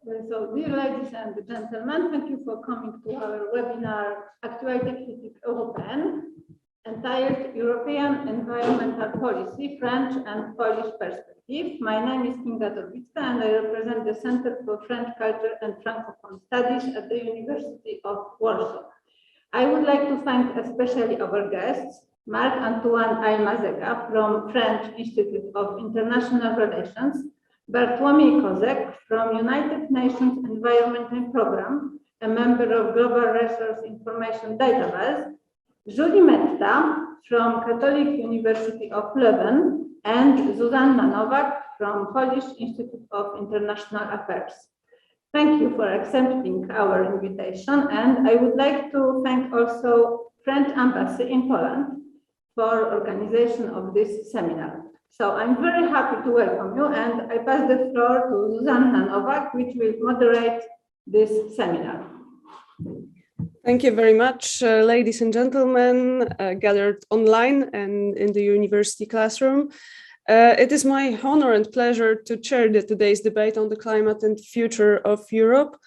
So, dear ladies and gentlemen, thank you for coming to our webinar Politique Européenne, entitled European Environmental Policy, French and Polish Perspective. My name is Kinga Dobicka and I represent the Center for French Culture and Francophone Studies at the University of Warsaw. I would like to thank especially our guests, Marc-Antoine Eyl-Mazzega from French Institute of International Relations, Bartłomiej Kozek from United Nations Environment Programme, a member of Global Resource Information Database, Metta from Catholic University of Leuven, and Zuzanna Nowak from Polish Institute of International Affairs. Thank you for accepting our invitation, and I would like to thank also French Embassy in Poland for organization of this seminar. So I'm very happy to welcome you, and I pass the floor to Zuzanna Nowak, which will moderate this seminar. Thank you very much, ladies and gentlemen, gathered online and in the university classroom. It is my honor and pleasure to chair today's debate on the climate and future of Europe.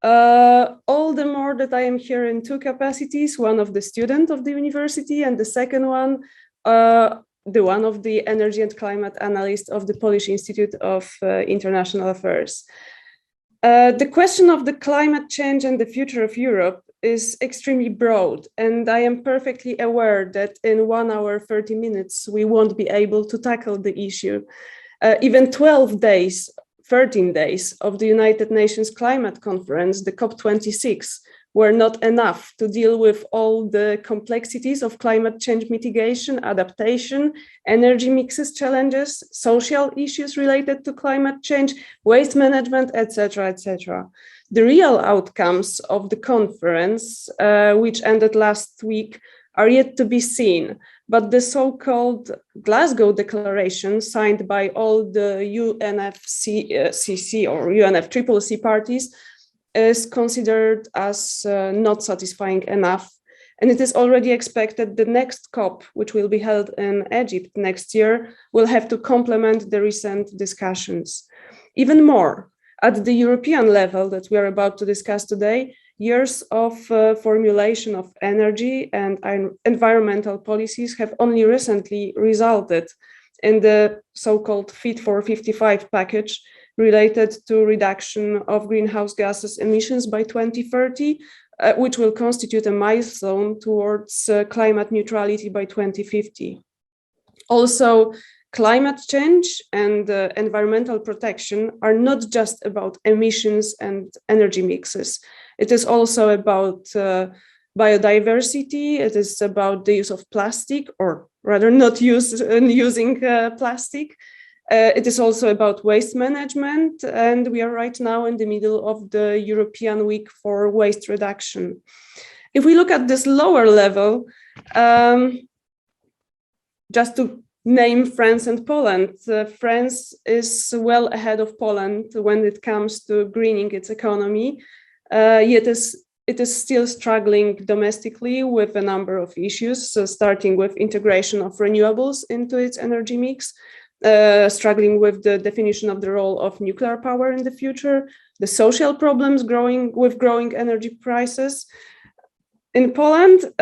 All the more that I am here in two capacities, one of the student of the university and the second one, the one of the energy and climate analyst of the Polish Institute of International Affairs. The question of the climate change and the future of Europe is extremely broad, and I am perfectly aware that in 1 hour, 30 minutes, we won't be able to tackle the issue. Even 12 days, 13 days of the United Nations Climate Conference, the COP26, were not enough to deal with all the complexities of climate change mitigation, adaptation, energy mixes challenges, social issues related to climate change, waste management, etc., etc. The real outcomes of the conference, which ended last week, are yet to be seen, but the so-called Glasgow Declaration signed by all the UNFCCC or UNFCCC parties is considered as not satisfying enough. And it is already expected the next COP, which will be held in Egypt next year, will have to complement the recent discussions. Even more, at the European level that we are about to discuss today, years of formulation of energy and environmental policies have only recently resulted in the so-called Fit for 55 package, related to reduction of greenhouse gases emissions by 2030, which will constitute a milestone towards climate neutrality by 2050. Also, climate change and environmental protection are not just about emissions and energy mixes. It is also about biodiversity. It is about the use of plastic, or rather not using plastic. It is also about waste management, and we are right now in the middle of the European Week for Waste Reduction. If we look at this lower level, just to name France and Poland, France is well ahead of Poland when it comes to greening its economy, yet it is still struggling domestically with a number of issues, so starting with integration of renewables into its energy mix, struggling with the definition of the role of nuclear power in the future, the social problems with growing energy prices. In Poland,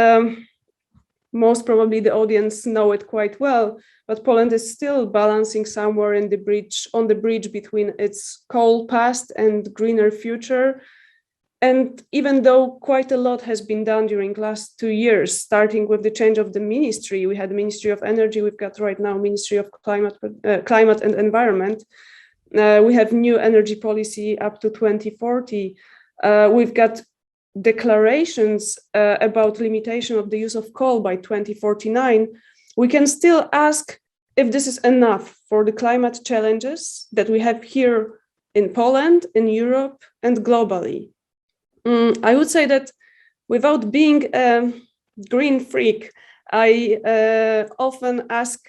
most probably the audience know it quite well, but Poland is still balancing somewhere on the bridge between its coal past and greener future. And even though quite a lot has been done during last 2 years, starting with the change of the ministry, we had the Ministry of Energy, we've got right now Ministry of Climate and Environment. We have new energy policy up to 2040. We've got declarations about limitation of the use of coal by 2049. We can still ask if this is enough for the climate challenges that we have here in Poland, in Europe, and globally. I would say that without being a green freak, I often ask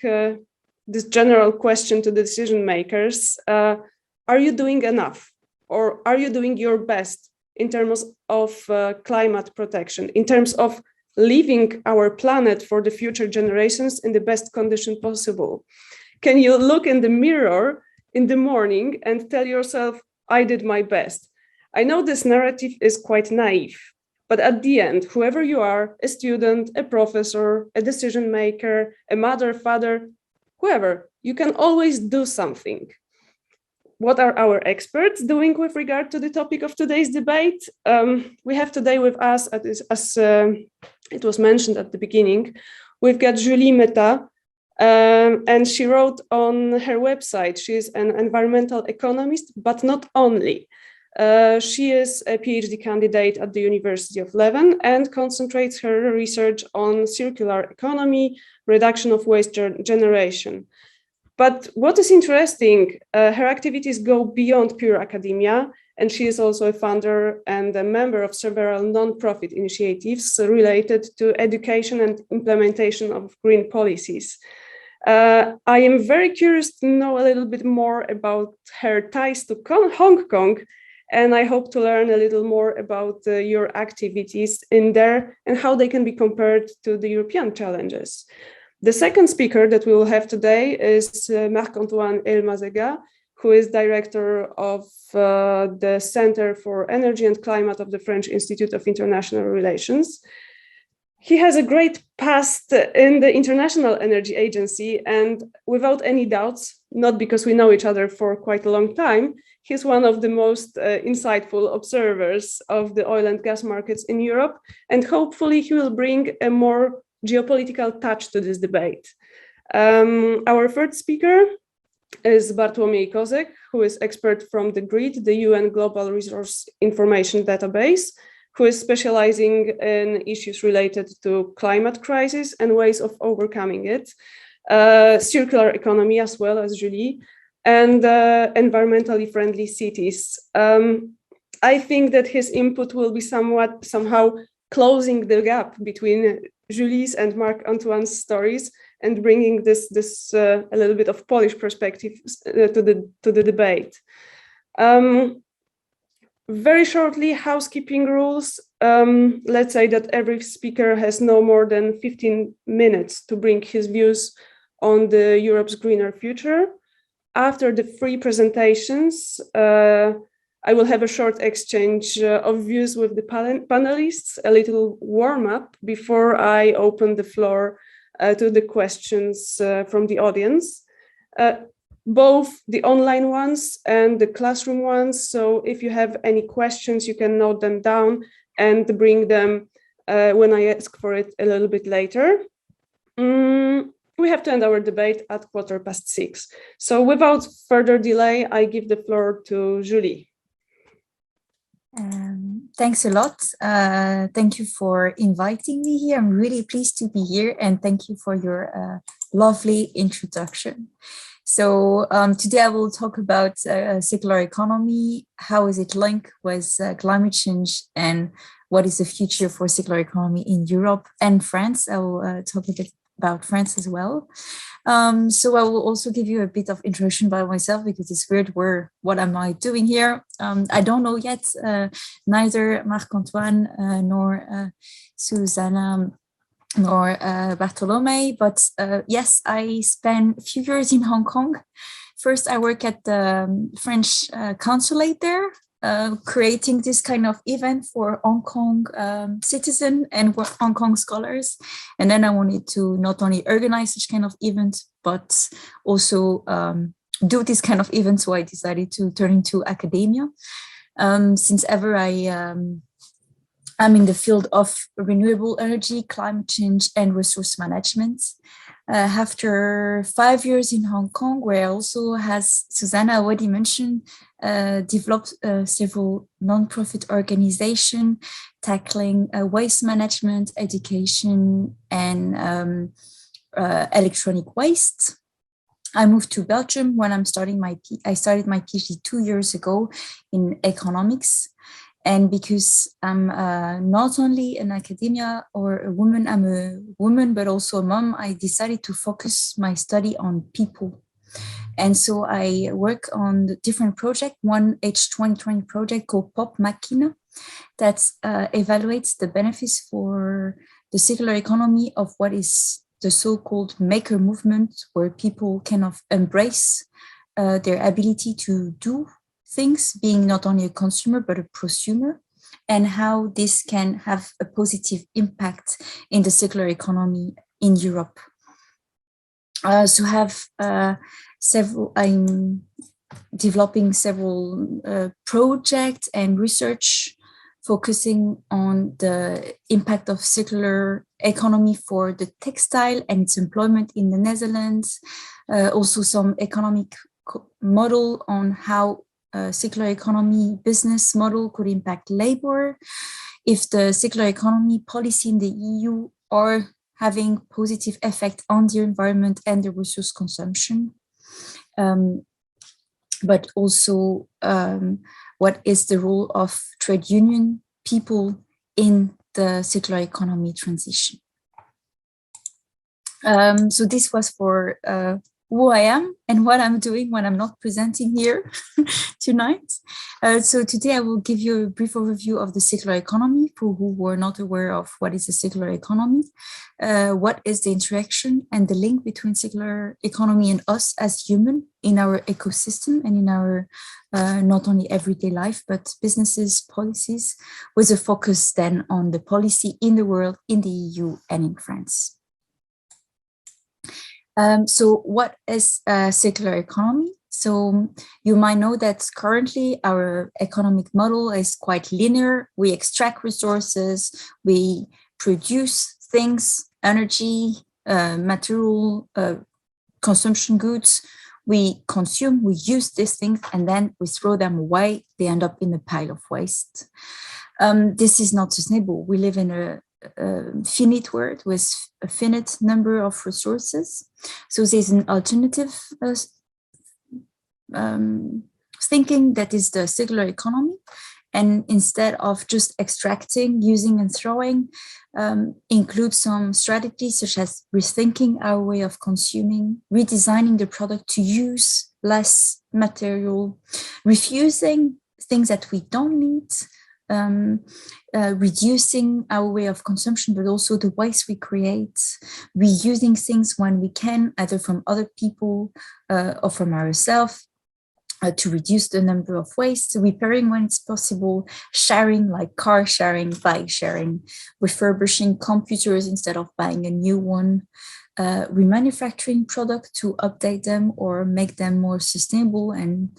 this general question to the decision makers, are you doing enough? Or are you doing your best in terms of climate protection, in terms of leaving our planet for the future generations in the best condition possible? Can you look in the mirror in the morning and tell yourself, I did my best. I know this narrative is quite naive, but at the end, whoever you are, a student, a professor, a decision maker, a mother, father, whoever, you can always do something. What are our experts doing with regard to the topic of today's debate? We have today with us, as it was mentioned at the beginning, we've got Julie Metta, and she wrote on her website, she is an environmental economist, but not only. She is a PhD candidate at the University of Leuven and concentrates her research on circular economy, reduction of waste generation. But what is interesting, her activities go beyond pure academia, and she is also a founder and a member of several non-profit initiatives related to education and implementation of green policies. I am very curious to know a little bit more about her ties to Hong Kong, and I hope to learn a little more about your activities in there and how they can be compared to the European challenges. The second speaker that we will have today is Marc-Antoine Eyl-Mazzega, who is director of the Center for Energy and Climate of the French Institute of International Relations. He has a great past in the International Energy Agency, and without any doubts, not because we know each other for quite a long time, he's one of the most insightful observers of the oil and gas markets in Europe, and hopefully he will bring a more geopolitical touch to this debate. Our third speaker is Bartłomiej Kozek, who is expert from the GRID, the UN Global Resource Information Database, who is specializing in issues related to climate crisis and ways of overcoming it, circular economy as well as Julie, and environmentally friendly cities. I think that his input will be somehow closing the gap between Julie's and Marc-Antoine's stories and bringing this a little bit of Polish perspective to the debate. Very shortly, housekeeping rules. Let's say that every speaker has no more than 15 minutes to bring his views on the Europe's greener future. After the three presentations, I will have a short exchange of views with the panelists, a little warm-up before I open the floor to the questions from the audience, both the online ones and the classroom ones. So if you have any questions, you can note them down and bring them when I ask for it a little bit later. We have to end our debate at 6:15. So without further delay, I give the floor to Julie. Thanks a lot. Thank you for inviting me here. I'm really pleased to be here, and thank you for your lovely introduction. So today I will talk about circular economy, how is it linked with climate change, and what is the future for circular economy in Europe and France. I will talk a bit about France as well. So I will also give you a bit of introduction by myself, because it's weird, what am I doing here? I don't know yet, neither Marc-Antoine nor Zuzanna nor Bartłomiej, but yes, I spent a few years in Hong Kong. First, I work at the French consulate there, creating this kind of event for Hong Kong citizens and Hong Kong scholars. And then I wanted to not only organize such kind of event, but also do this kind of event. So I decided to turn into academia. Since ever, I'm in the field of renewable energy, climate change, and resource management. After 5 years in Hong Kong, where I also, as Zuzanna already mentioned, developed several non-profit organizations tackling waste management, education, and electronic waste. I moved to Belgium when I started my PhD 2 years ago in economics. And because I'm not only an academia or a woman, I'm a woman, but also a mom, I decided to focus my study on people. And so I work on the different projects, one H2020 project called Pop Machina that evaluates the benefits for the circular economy of what is the so-called maker movement, where people kind of embrace their ability to do things, being not only a consumer but a prosumer, and how this can have a positive impact in the circular economy in Europe. So have I'm developing several projects and research focusing on the impact of circular economy for the textile and its employment in the Netherlands. Also some economic model on how circular economy business model could impact labor, if the circular economy policy in the EU are having positive effect on the environment and the resource consumption. But also what is the role of trade union people in the circular economy transition. So this was for who I am and what I'm doing when I'm not presenting here tonight. So today I will give you a brief overview of the circular economy for who were not aware of what is the circular economy, what is the interaction and the link between circular economy and us as human in our ecosystem and in our not only everyday life, but businesses, policies, with a focus then on the policy in the world, in the EU and in France. So what is circular economy? So you might know that currently our economic model is quite linear. We extract resources, we produce things, energy, material, consumption goods. We consume, we use these things, and then we throw them away. They end up in a pile of waste. This is not sustainable. We live in a finite world with a finite number of resources. So there's an alternative thinking that is the circular economy. And instead of just extracting, using and throwing, include some strategies such as rethinking our way of consuming, redesigning the product to use less material, refusing things that we don't need, reducing our way of consumption, but also the waste we create, reusing things when we can, either from other people or from ourselves, to reduce the number of waste, repairing when it's possible, sharing like car sharing, bike sharing, refurbishing computers instead of buying a new one, remanufacturing products to update them or make them more sustainable and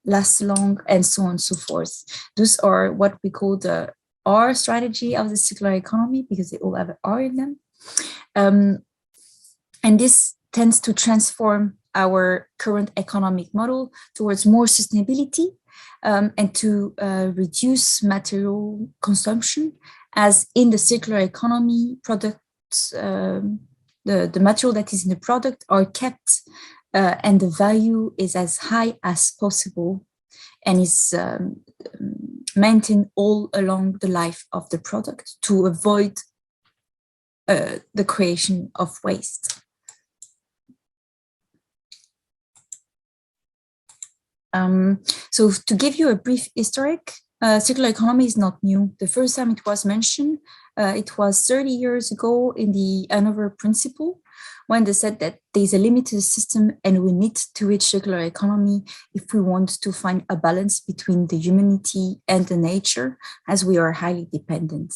last long, and so on and so forth. Those are what we call the R strategy of the circular economy, because they all have an R in them. And this tends to transform our current economic model towards more sustainability and to reduce material consumption, as in the circular economy, products, the material that is in the product are kept and the value is as high as possible and is maintained all along the life of the product to avoid the creation of waste. So to give you a brief historic, circular economy is not new. The first time it was mentioned, it was 30 years ago in the Hanover Principle, when they said that there's a limited system and we need to reach circular economy if we want to find a balance between the humanity and the nature, as we are highly dependent.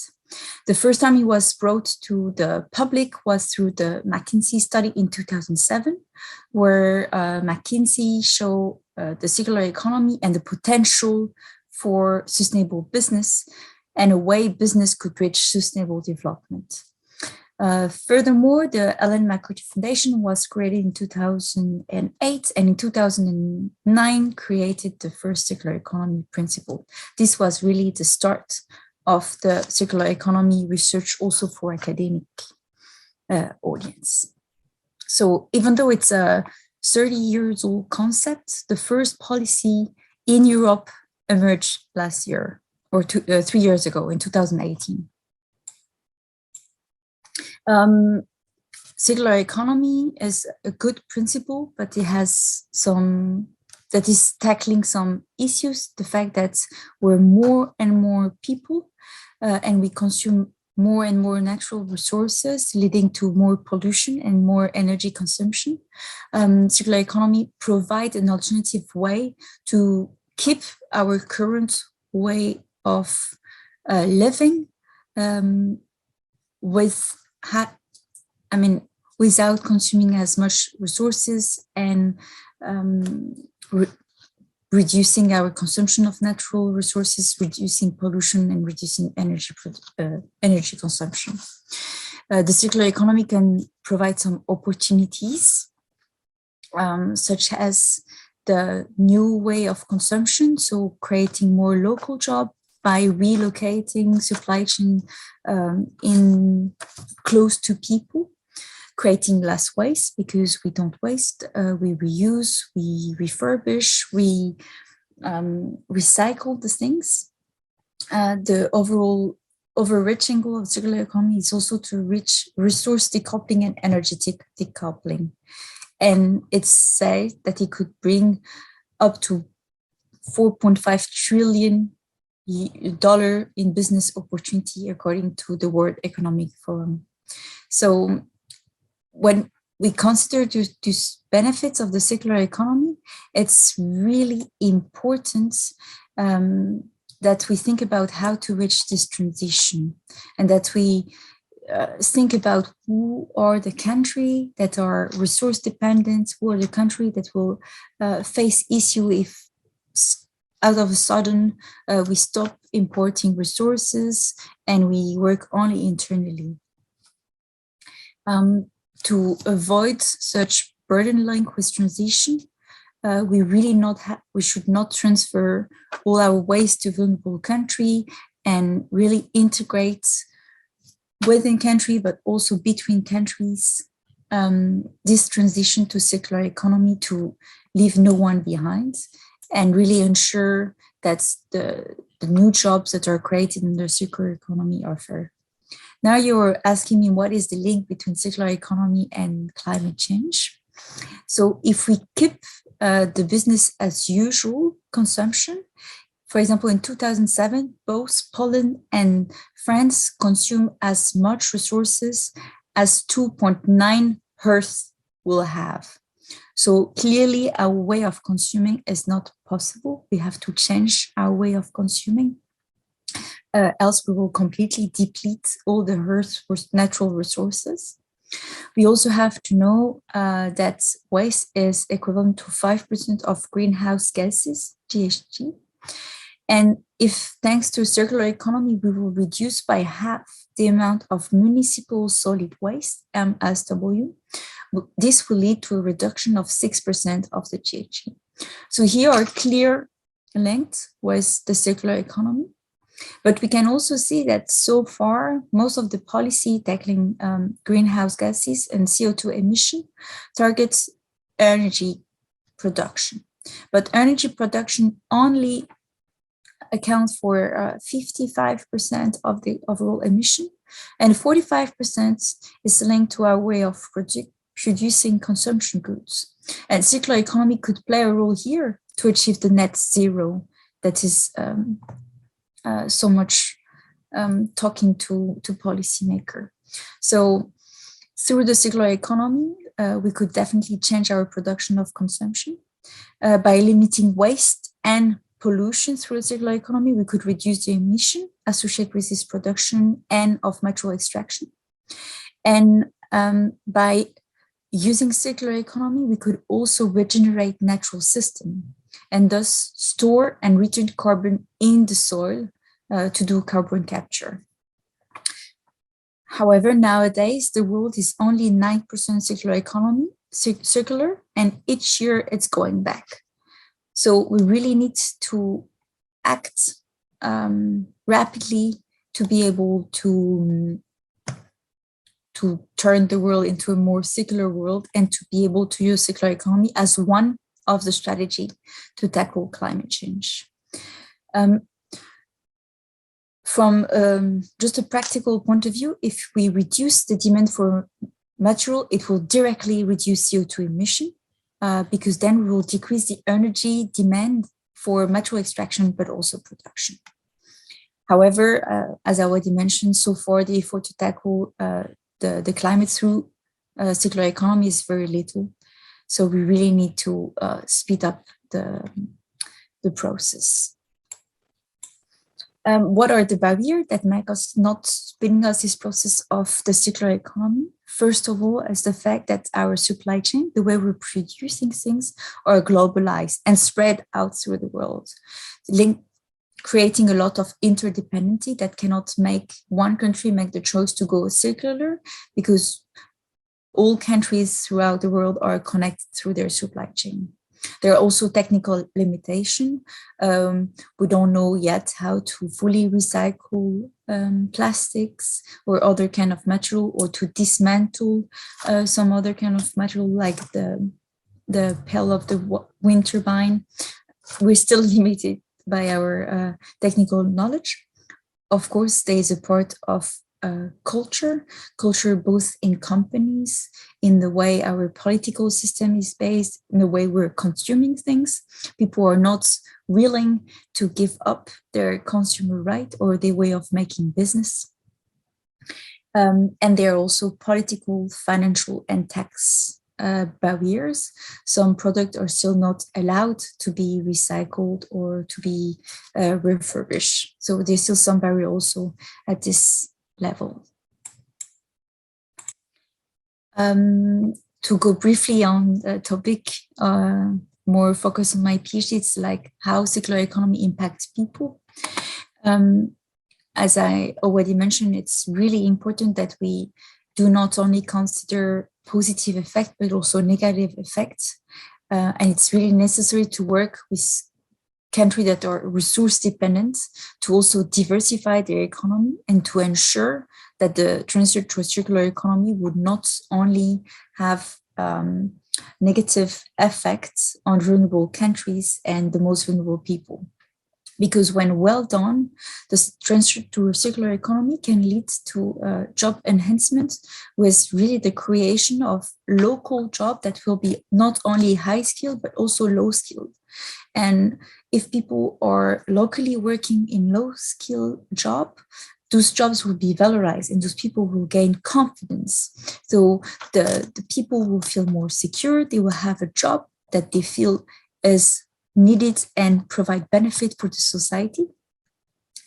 The first time it was brought to the public was through the McKinsey study in 2007, where McKinsey showed the circular economy and the potential for sustainable business and a way business could reach sustainable development. Furthermore, the Ellen MacArthur Foundation was created in 2008 and in 2009 created the first circular economy principle. This was really the start of the circular economy research also for academic audience. So even though it's a 30 years old concept, the first policy in Europe emerged last year or 3 years ago in 2018. Circular economy is a good principle, but it has that is tackling some issues. The fact that we're more and more people and we consume more and more natural resources, leading to more pollution and more energy consumption. Circular economy provides an alternative way to keep our current way of living without consuming as much resources and reducing our consumption of natural resources, reducing pollution, and reducing energy consumption. The circular economy can provide some opportunities, such as the new way of consumption, so creating more local jobs by relocating supply chain in close to people, creating less waste because we don't waste, we reuse, we refurbish, we recycle the things. The overall overreaching goal of circular economy is also to reach resource decoupling and energetic decoupling. And it's said that it could bring up to $4.5 trillion in business opportunity, according to the World Economic Forum. So when we consider these benefits of the circular economy, it's really important that we think about how to reach this transition, and that we think about who are the countries that are resource dependent, who are the countries that will face issue if out of a sudden we stop importing resources and we work only internally. To avoid such burden link with transition, we should not transfer all our waste to vulnerable country, and really integrate within country, but also between countries, this transition to circular economy to leave no one behind, and really ensure that the new jobs that are created in the circular economy are fair. Now you're asking me, what is the link between circular economy and climate change? So if we keep the business as usual consumption, for example, in 2007, both Poland and France consume as much resources as 2.9 Earth will have. So clearly our way of consuming is not possible. We have to change our way of consuming. Else we will completely deplete all the Earth's natural resources. We also have to know that waste is equivalent to 5% of greenhouse gases, GHG. And if, thanks to circular economy, we will reduce by half the amount of municipal solid waste, MSW, this will lead to a reduction of 6% of the GHG. So here are clear linked with the circular economy. But we can also see that so far, most of the policy tackling greenhouse gases and CO2 emission targets energy production. But energy production only accounts for 55% of the overall emission, and 45% is linked to our way of producing consumption goods. And circular economy could play a role here to achieve the net zero that is so much talking to policymaker. So through the circular economy, we could definitely change our production of consumption. By limiting waste and pollution through the circular economy, we could reduce the emission associated with this production and of material extraction. And by using circular economy, we could also regenerate natural system and thus store and return carbon in the soil to do carbon capture. However, nowadays, the world is only 9% circular economy, circular, and each year it's going back. So we really need to act rapidly to be able to turn the world into a more circular world, and to be able to use circular economy as one of the strategy to tackle climate change. From just a practical point of view, if we reduce the demand for material, it will directly reduce CO2 emission, because then we will decrease the energy demand for material extraction, but also production. However, as I already mentioned, so far the effort to tackle the climate through circular economy is very little. So we really need to speed up the the process. What are the barriers that make us not bring us this process of the circular economy? First of all, is the fact that our supply chain, the way we're producing things, are globalized and spread out through the world, creating a lot of interdependency that cannot make one country make the choice to go circular, because all countries throughout the world are connected through their supply chain. There are also technical limitations. We don't know yet how to fully recycle plastics or other kind of material, or to dismantle some other kind of material like the pell of the wind turbine. We're still limited by our technical knowledge. Of course, there is a part of culture both in companies, in the way our political system is based, in the way we're consuming things. People are not willing to give up their consumer right or their way of making business. And there are also political, financial, and tax barriers. Some products are still not allowed to be recycled or to be refurbished. So there's still some barrier also at this level. To go briefly on the topic, more focus on my PhD, it's like how circular economy impacts people. As I already mentioned, it's really important that we do not only consider positive effect, but also negative effects. And it's really necessary to work with countries that are resource dependent to also diversify their economy and to ensure that the transition to a circular economy would not only have negative effects on vulnerable countries and the most vulnerable people. Because when well done, the transition to a circular economy can lead to job enhancement, with really the creation of local jobs that will be not only high skilled, but also low skilled. And if people are locally working in low skill job, those jobs will be valorized and those people will gain confidence. So the people will feel more secure. They will have a job that they feel is needed and provide benefit for the society.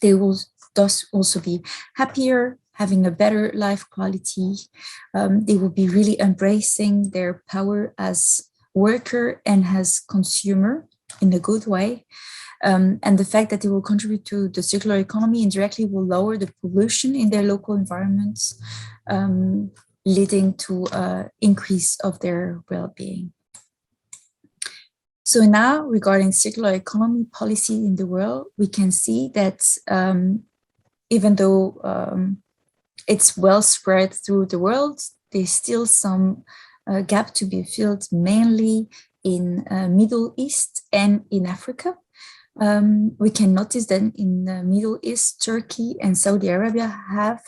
They will thus also be happier, having a better life quality. They will be really embracing their power as worker and as consumer in a good way. And the fact that they will contribute to the circular economy indirectly will lower the pollution in their local environments, leading to increase of their well-being. So now, regarding circular economy policy in the world, we can see that even though it's well spread through the world, there's still some gap to be filled, mainly in Middle East and in Africa. We can notice that in the Middle East, Turkey and Saudi Arabia have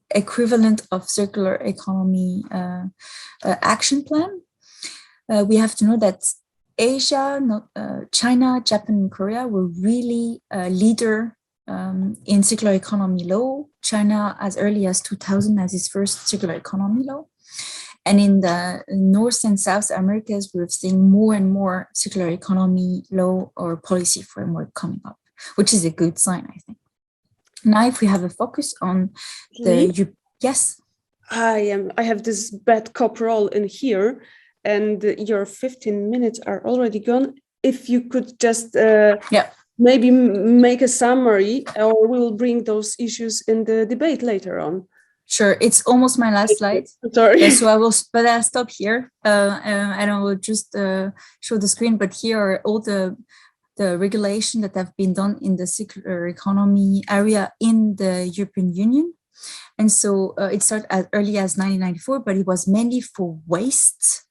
equivalent of circular economy action plan. We have to know that Asia, China, Japan, and Korea were really a leader in circular economy law. China, as early as 2000, has its first circular economy law. And in the North and South Americas, we're seeing more and more circular economy law or policy framework coming up, which is a good sign, I think. Now, if we have a focus on the... Yes? I have this bad cop roll in here, and your 15 minutes are already gone. If you could just maybe make a summary, or we will bring those issues in the debate later on. Sure, it's almost my last slide. Sorry. So I'll stop here. And I will just show the screen, but here are all the regulation that have been done in the circular economy area in the European Union. And so it started as early as 1994, but it was mainly for waste.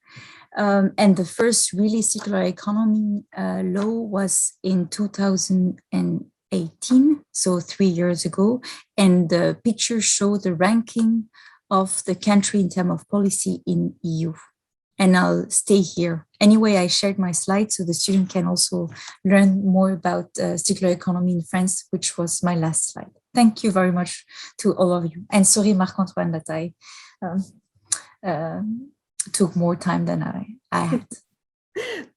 And the first really circular economy law was in 2018, so 3 years ago. And the pictures show the ranking of the country in terms of policy in EU. And I'll stay here. Anyway, I shared my slides so the student can also learn more about circular economy in France, which was my last slide. Thank you very much to all of you. And sorry, Marc-Antoine, that I took more time than I had.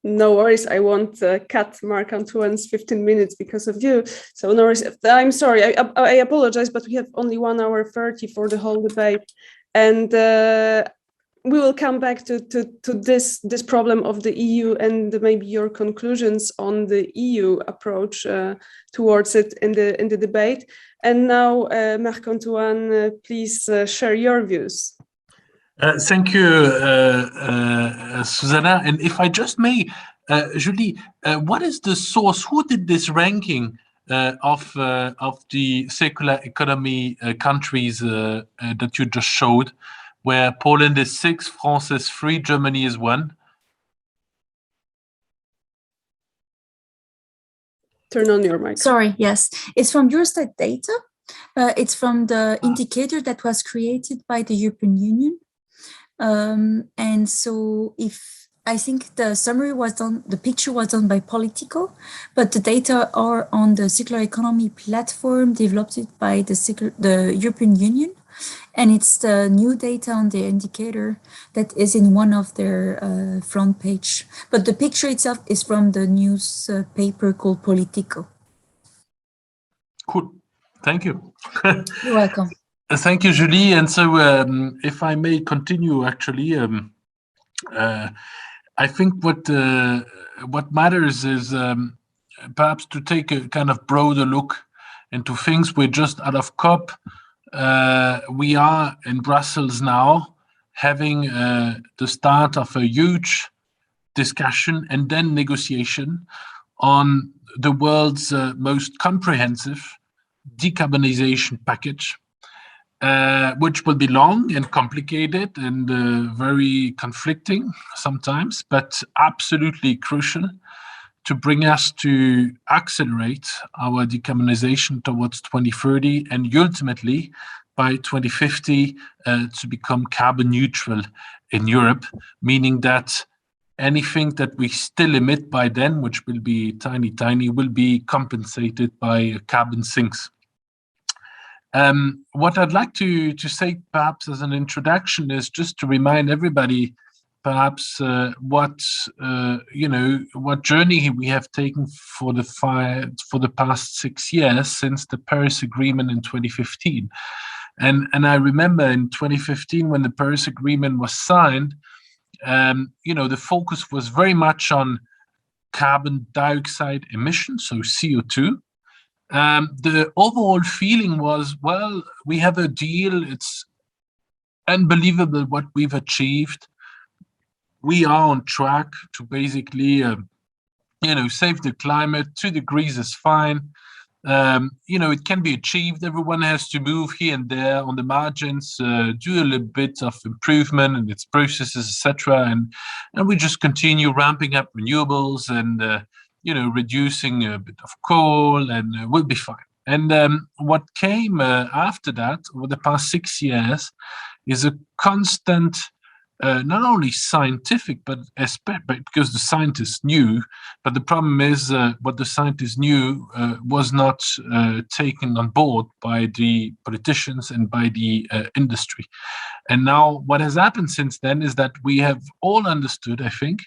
No worries, I won't cut Marc-Antoine's 15 minutes because of you. So no worries. I'm sorry, I apologize, but we have only 1 hour 30 for the whole debate. And we will come back to this problem of the EU and maybe your conclusions on the EU approach towards it in the debate. And now, Marc-Antoine, please share your views. Thank you, Zuzanna. And if I just may, Julie, what is the source? Who did this ranking of the circular economy countries that you just showed, where Poland is 6, France is 3, Germany is 1? Turn on your mic. Sorry, yes. It's from Eurostat data. It's from the indicator that was created by the European Union. And so I think the summary was done, the picture was done by Politico, but the data are on the circular economy platform developed by the European Union. And it's the new data on the indicator that is in one of their front page. But the picture itself is from the newspaper called Politico. Cool. Thank you. You're welcome. Thank you, Julie. And so if I may continue, actually, I think what matters is perhaps to take a kind of broader look into things. We're just out of COP. We are in Brussels now, having the start of a huge discussion and then negotiation on the world's most comprehensive decarbonization package, which will be long and complicated and very conflicting sometimes, but absolutely crucial to bring us to accelerate our decarbonization towards 2030 and ultimately by 2050 to become carbon neutral in Europe, meaning that anything that we still emit by then, which will be tiny, will be compensated by carbon sinks. What I'd like to say perhaps as an introduction is just to remind everybody perhaps what journey we have taken for the past 6 years since the Paris Agreement in 2015. And I remember in 2015 when the Paris Agreement was signed, the focus was very much on carbon dioxide emissions, so CO2. The overall feeling was, well, we have a deal. It's unbelievable what we've achieved. We are on track to basically, save the climate. 2 degrees is fine. It can be achieved. Everyone has to move here and there on the margins, do a little bit of improvement in its processes, etc. And we just continue ramping up renewables and, reducing a bit of coal, and we'll be fine. And what came after that, over the past 6 years, is a constant, not only scientific, but because the scientists knew, but the problem is what the scientists knew was not taken on board by the politicians and by the industry. And now what has happened since then is that we have all understood, I think,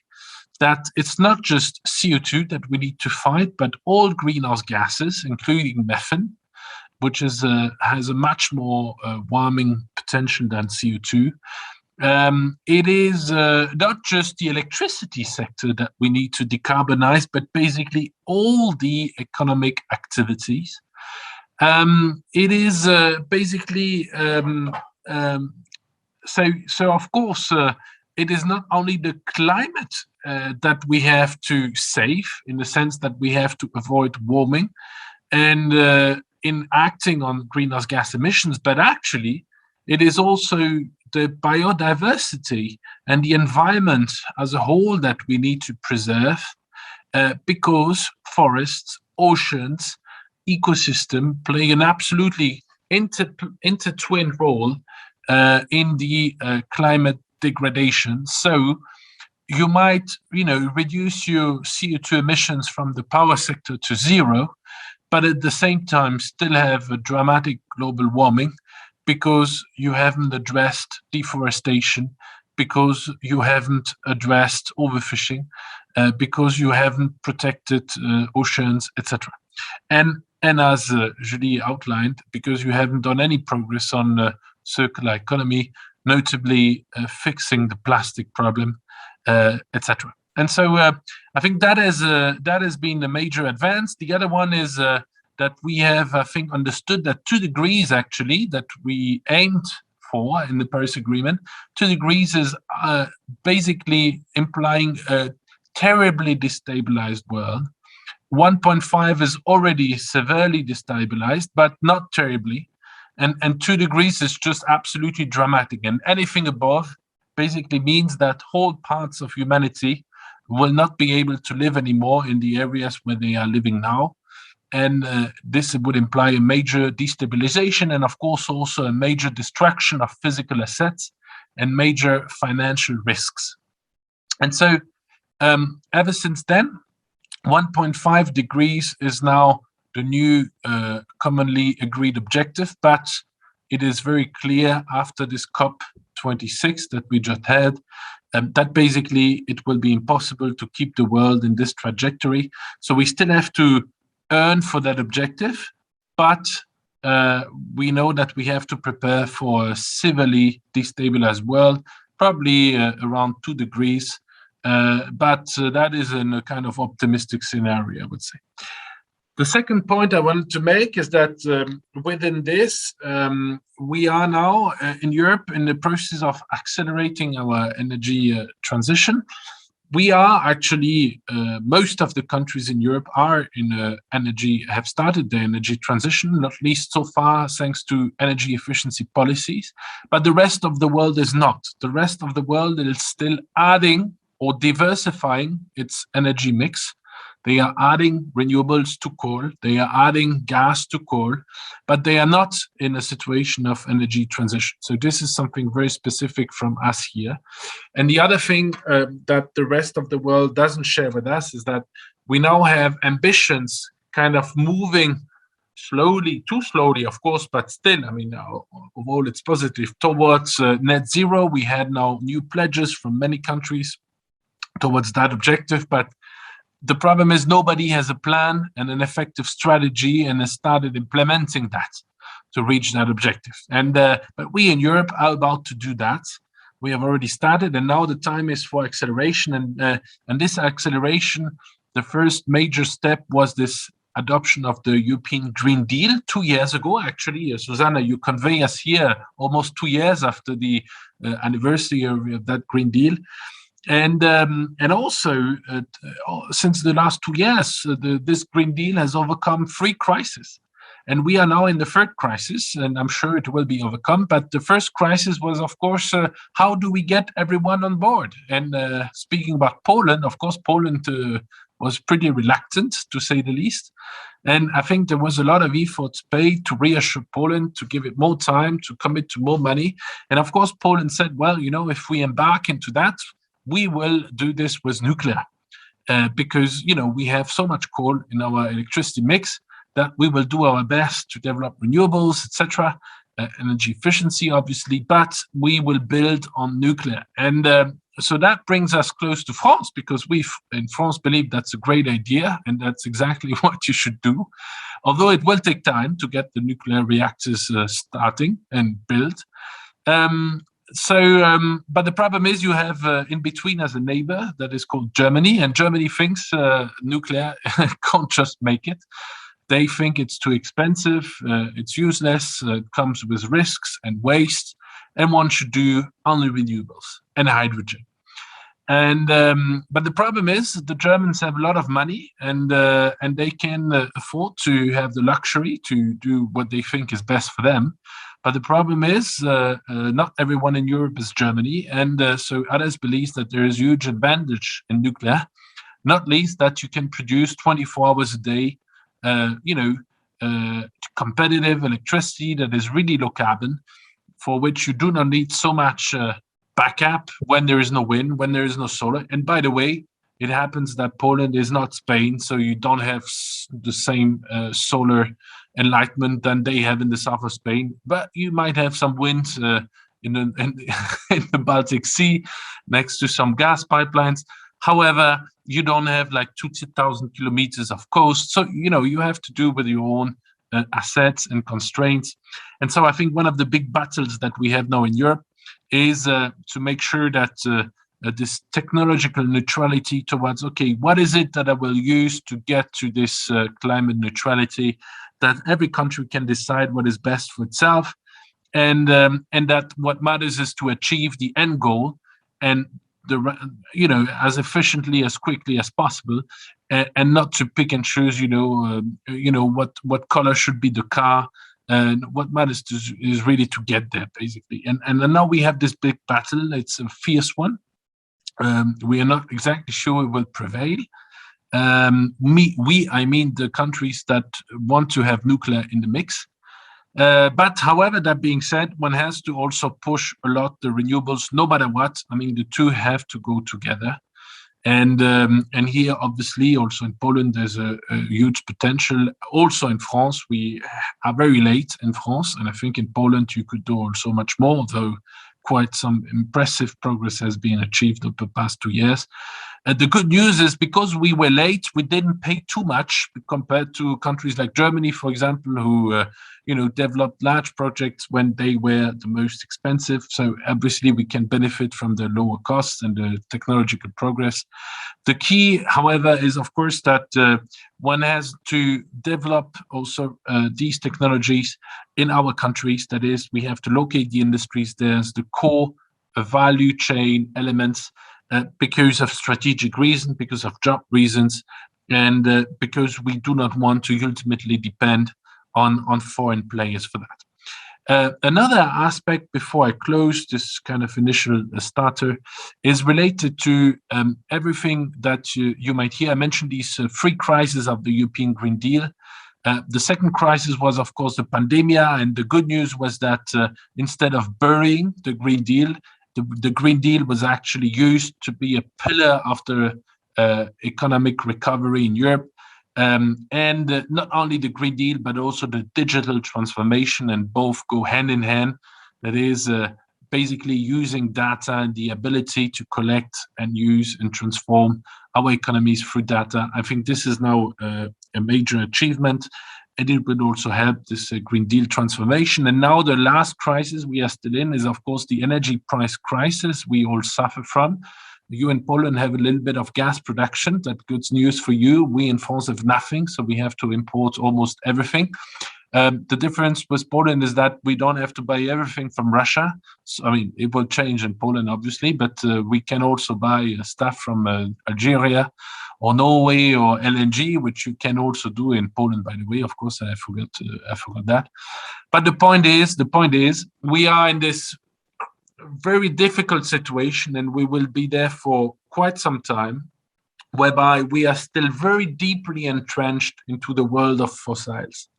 that it's not just CO2 that we need to fight, but all greenhouse gases, including methane, which has a much more warming potential than CO2. It is not just the electricity sector that we need to decarbonize, but basically all the economic activities. It is basically, so of course, it is not only the climate that we have to save, in the sense that we have to avoid warming and in acting on greenhouse gas emissions, but actually it is also the biodiversity and the environment as a whole that we need to preserve, because forests, oceans, ecosystem play an absolutely intertwined role in the climate degradation. So you might, reduce your CO2 emissions from the power sector to 0, but at the same time still have a dramatic global warming, because you haven't addressed deforestation because you haven't addressed overfishing, because you haven't protected oceans, etc. And as Julie outlined, because you haven't done any progress on circular economy, notably fixing the plastic problem, etc. And so I think that has been a major advance. The other one is that we have, I think, understood that 2 degrees actually that we aimed for in the Paris Agreement, 2 degrees is basically implying a terribly destabilized world. 1.5 is already severely destabilized, but not terribly. And 2 degrees is just absolutely dramatic. And anything above basically means that whole parts of humanity will not be able to live anymore in the areas where they are living now. And this would imply a major destabilization and, of course, also a major destruction of physical assets and major financial risks. And so ever since then, 1.5 degrees is now the new commonly agreed objective, but it is very clear after this COP26 that we just had that basically it will be impossible to keep the world in this trajectory. So we still have to earn for that objective, but we know that we have to prepare for a severely destabilized world, probably around 2 degrees. But that is in a kind of optimistic scenario, I would say. The second point I wanted to make is that within this, we are now in Europe in the process of accelerating our energy transition. We are actually, most of the countries in Europe are in have started the energy transition, not least so far thanks to energy efficiency policies, but the rest of the world is not. The rest of the world is still adding or diversifying its energy mix. They are adding renewables to coal, they are adding gas to coal, but they are not in a situation of energy transition. So this is something very specific from us here. And the other thing that the rest of the world doesn't share with us is that we now have ambitions kind of moving slowly, too slowly, of course, but still, I mean, overall it's positive, towards net zero. We had now new pledges from many countries towards that objective, but the problem is nobody has a plan and an effective strategy and has started implementing that to reach that objective. And but we in Europe are about to do that. We have already started, and now the time is for acceleration. And this acceleration, the first major step was this adoption of the European Green Deal 2 years ago. Actually, Zuzanna, you convey us here almost 2 years after the anniversary of that Green Deal. And also, since the last 2 years, this Green Deal has overcome 3 crises. And we are now in the 3rd crisis, and I'm sure it will be overcome. But the first crisis was, of course, how do we get everyone on board? And speaking about Poland, of course, Poland was pretty reluctant, to say the least. And I think there was a lot of efforts paid to reassure Poland, to give it more time, to commit to more money. And of course, Poland said, well, you know, if we embark into that, we will do this with nuclear because, you know, we have so much coal in our electricity mix that we will do our best to develop renewables, etc., energy efficiency, obviously, but we will build on nuclear. And so that brings us close to France, because we in France believe that's a great idea, and that's exactly what you should do, although it will take time to get the nuclear reactors starting and built. But the problem is you have in between as a neighbor that is called Germany, and Germany thinks nuclear can't just make it. They think it's too expensive, it's useless, it comes with risks and waste, and one should do only renewables and hydrogen. And but the problem is the Germans have a lot of money, and they can afford to have the luxury to do what they think is best for them. But the problem is not everyone in Europe is Germany, and so others believe that there is huge advantage in nuclear, not least that you can produce 24 hours a day, competitive electricity that is really low carbon, for which you do not need so much backup when there is no wind, when there is no solar. And by the way, it happens that Poland is not Spain, so you don't have the same solar enlightenment than they have in the south of Spain, but you might have some wind in the Baltic Sea, next to some gas pipelines. However, you don't have like 2,000 kilometers of coast. So, you have to do with your own assets and constraints. And so I think one of the big battles that we have now in Europe is to make sure that this technological neutrality towards, okay, what is it that I will use to get to this climate neutrality, that every country can decide what is best for itself, and that what matters is to achieve the end goal, and as efficiently, as quickly as possible, and not to pick and choose, what color should be the car. And what matters is really to get there, basically. And now we have this big battle. It's a fierce one. We are not exactly sure it will prevail. I mean the countries that want to have nuclear in the mix. But however, that being said, one has to also push a lot the renewables, no matter what. I mean, the two have to go together. And here, obviously, also in Poland, there's a huge potential. Also in France, we are very late in France. And I think in Poland, you could do also much more, though quite some impressive progress has been achieved over the past 2 years. The good news is, because we were late, we didn't pay too much compared to countries like Germany, for example, who developed large projects when they were the most expensive. So obviously we can benefit from the lower costs and the technological progress. The key, however, is of course that one has to develop also these technologies in our countries. That is, we have to locate the industries. There's the core value chain elements. Because of strategic reasons, because of job reasons, and because we do not want to ultimately depend on foreign players for that. Another aspect, before I close this kind of initial starter, is related to everything that you might hear. I mentioned these three crises of the European Green Deal. The second crisis was, of course, the pandemic, and the good news was that instead of burying the Green Deal, the Green Deal was actually used to be a pillar of the economic recovery in Europe. And not only the Green Deal, but also the digital transformation, and both go hand in hand. That is basically using data and the ability to collect and use and transform our economies through data. I think this is now a major achievement. And it would also help this Green Deal transformation. And now the last crisis we are still in is, of course, the energy price crisis we all suffer from. You in Poland have a little bit of gas production. That's good news for you. We in France have nothing, so we have to import almost everything. The difference with Poland is that we don't have to buy everything from Russia. So, I mean, it will change in Poland, obviously, but we can also buy stuff from Algeria or Norway or LNG, which you can also do in Poland, by the way. Of course, I forgot that. But the point is, we are in this very difficult situation, and we will be there for quite some time, whereby we are still very deeply entrenched into the world of fossils.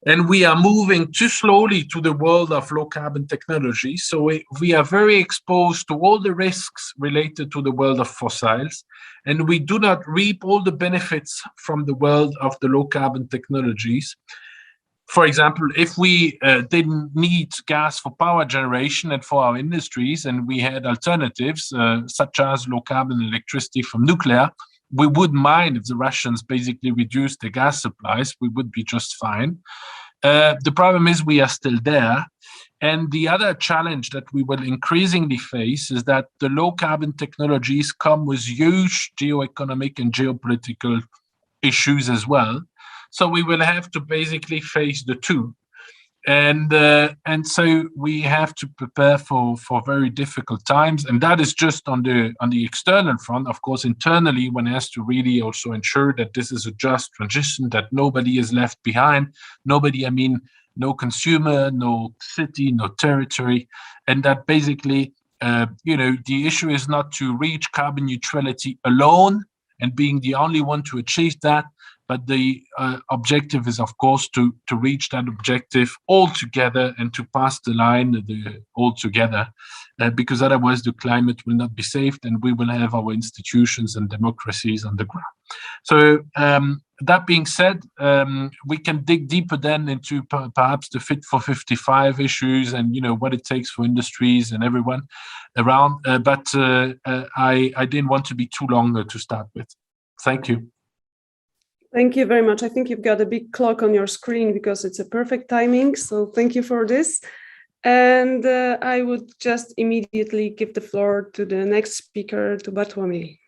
And we are moving too slowly to the world of low carbon technology. So we are very exposed to all the risks related to the world of fossils, and we do not reap all the benefits from the world of the low carbon technologies. For example, if we didn't need gas for power generation and for our industries, and we had alternatives such as low carbon electricity from nuclear, we wouldn't mind if the Russians basically reduced their gas supplies. We would be just fine. The problem is we are still there. And the other challenge that we will increasingly face is that the low carbon technologies come with huge geoeconomic and geopolitical issues as well. So we will have to basically face the two. And so we have to prepare for very difficult times, and that is just on the external front. Of course, internally, one has to really also ensure that this is a just transition, that nobody is left behind. Nobody, I mean, no consumer, no city, no territory, and that basically, the issue is not to reach carbon neutrality alone and being the only one to achieve that. But the objective is, of course, to reach that objective all together and to pass the line all together, because otherwise the climate will not be saved and we will have our institutions and democracies on the ground. So that being said, we can dig deeper then into perhaps the Fit for 55 issues and what it takes for industries and everyone around. But I didn't want to be too long to start with. Thank you. Thank you very much. I think you've got a big clock on your screen because it's a perfect timing. So thank you for this. And I would just immediately give the floor to the next speaker, to Bartłomiej.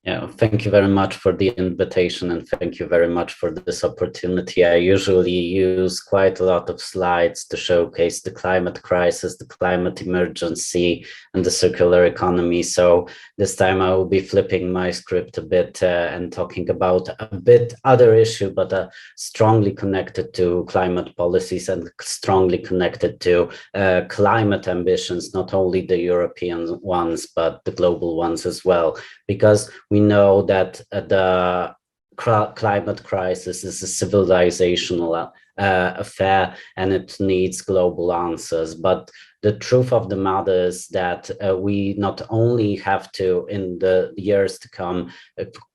Yeah, thank you very much for the invitation and thank you very much for this opportunity. I usually use quite a lot of slides to showcase the climate crisis, the climate emergency, and the circular economy. So this time I will be flipping my script a bit and talking about a bit other issue, but strongly connected to climate policies and strongly connected to climate ambitions, not only the European ones, but the global ones as well. Because we know that the climate crisis is a civilizational affair and it needs global answers. But the truth of the matter is that we not only have to, in the years to come,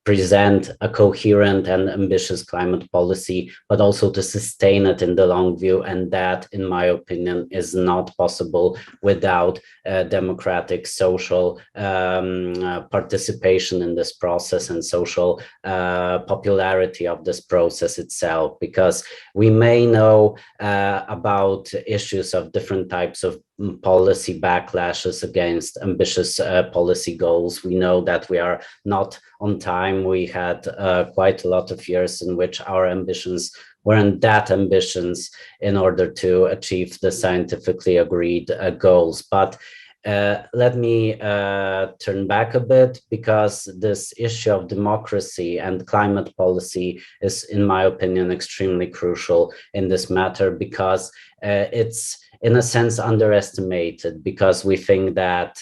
present a coherent and ambitious climate policy, but also to sustain it in the long view. And that, in my opinion, is not possible without democratic social participation in this process and social popularity of this process itself. Because we may know about issues of different types of policy backlashes against ambitious policy goals. We know that we are not on time. We had quite a lot of years in which our ambitions weren't that ambitious in order to achieve the scientifically agreed goals. But let me turn back a bit, because this issue of democracy and climate policy is, in my opinion, extremely crucial in this matter, because it's in a sense underestimated, because we think that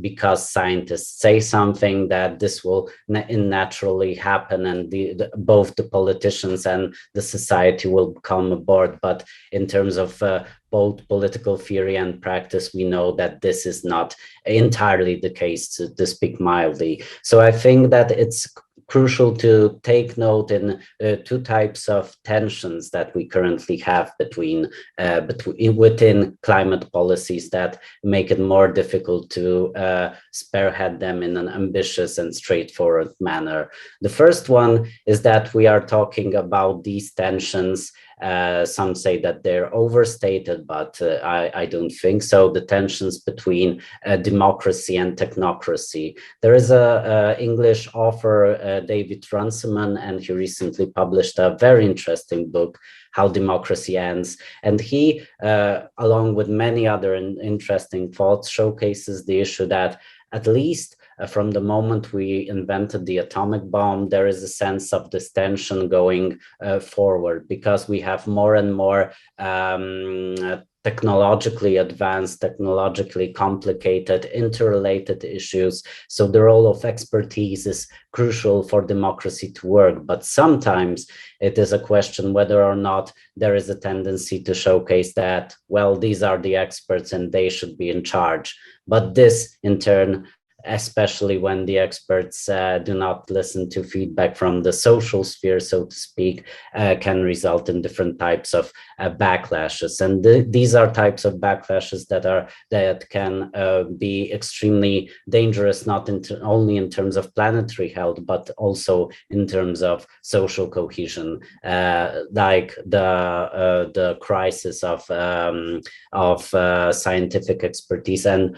because scientists say something that this will naturally happen and both the politicians and the society will come aboard. But in terms of both political theory and practice, we know that this is not entirely the case, to speak mildly. So I think that it's crucial to take note in two types of tensions that we currently have within climate policies that make it more difficult to spearhead them in an ambitious and straightforward manner. The first one is that we are talking about these tensions. Some say that they're overstated, but I don't think so. The tensions between democracy and technocracy. There is a English author, David Runciman, and he recently published a very interesting book, How Democracy Ends. And he, along with many other interesting thoughts, showcases the issue that at least from the moment we invented the atomic bomb, there is a sense of this tension going forward, because we have more and more technologically advanced, technologically complicated, interrelated issues. So the role of expertise is crucial for democracy to work. But sometimes it is a question whether or not there is a tendency to showcase that, well, these are the experts and they should be in charge. But this, in turn, especially when the experts do not listen to feedback from the social sphere, so to speak, can result in different types of backlashes. And these are types of backlashes that can be extremely dangerous, not only in terms of planetary health, but also in terms of social cohesion, like the crisis of scientific expertise and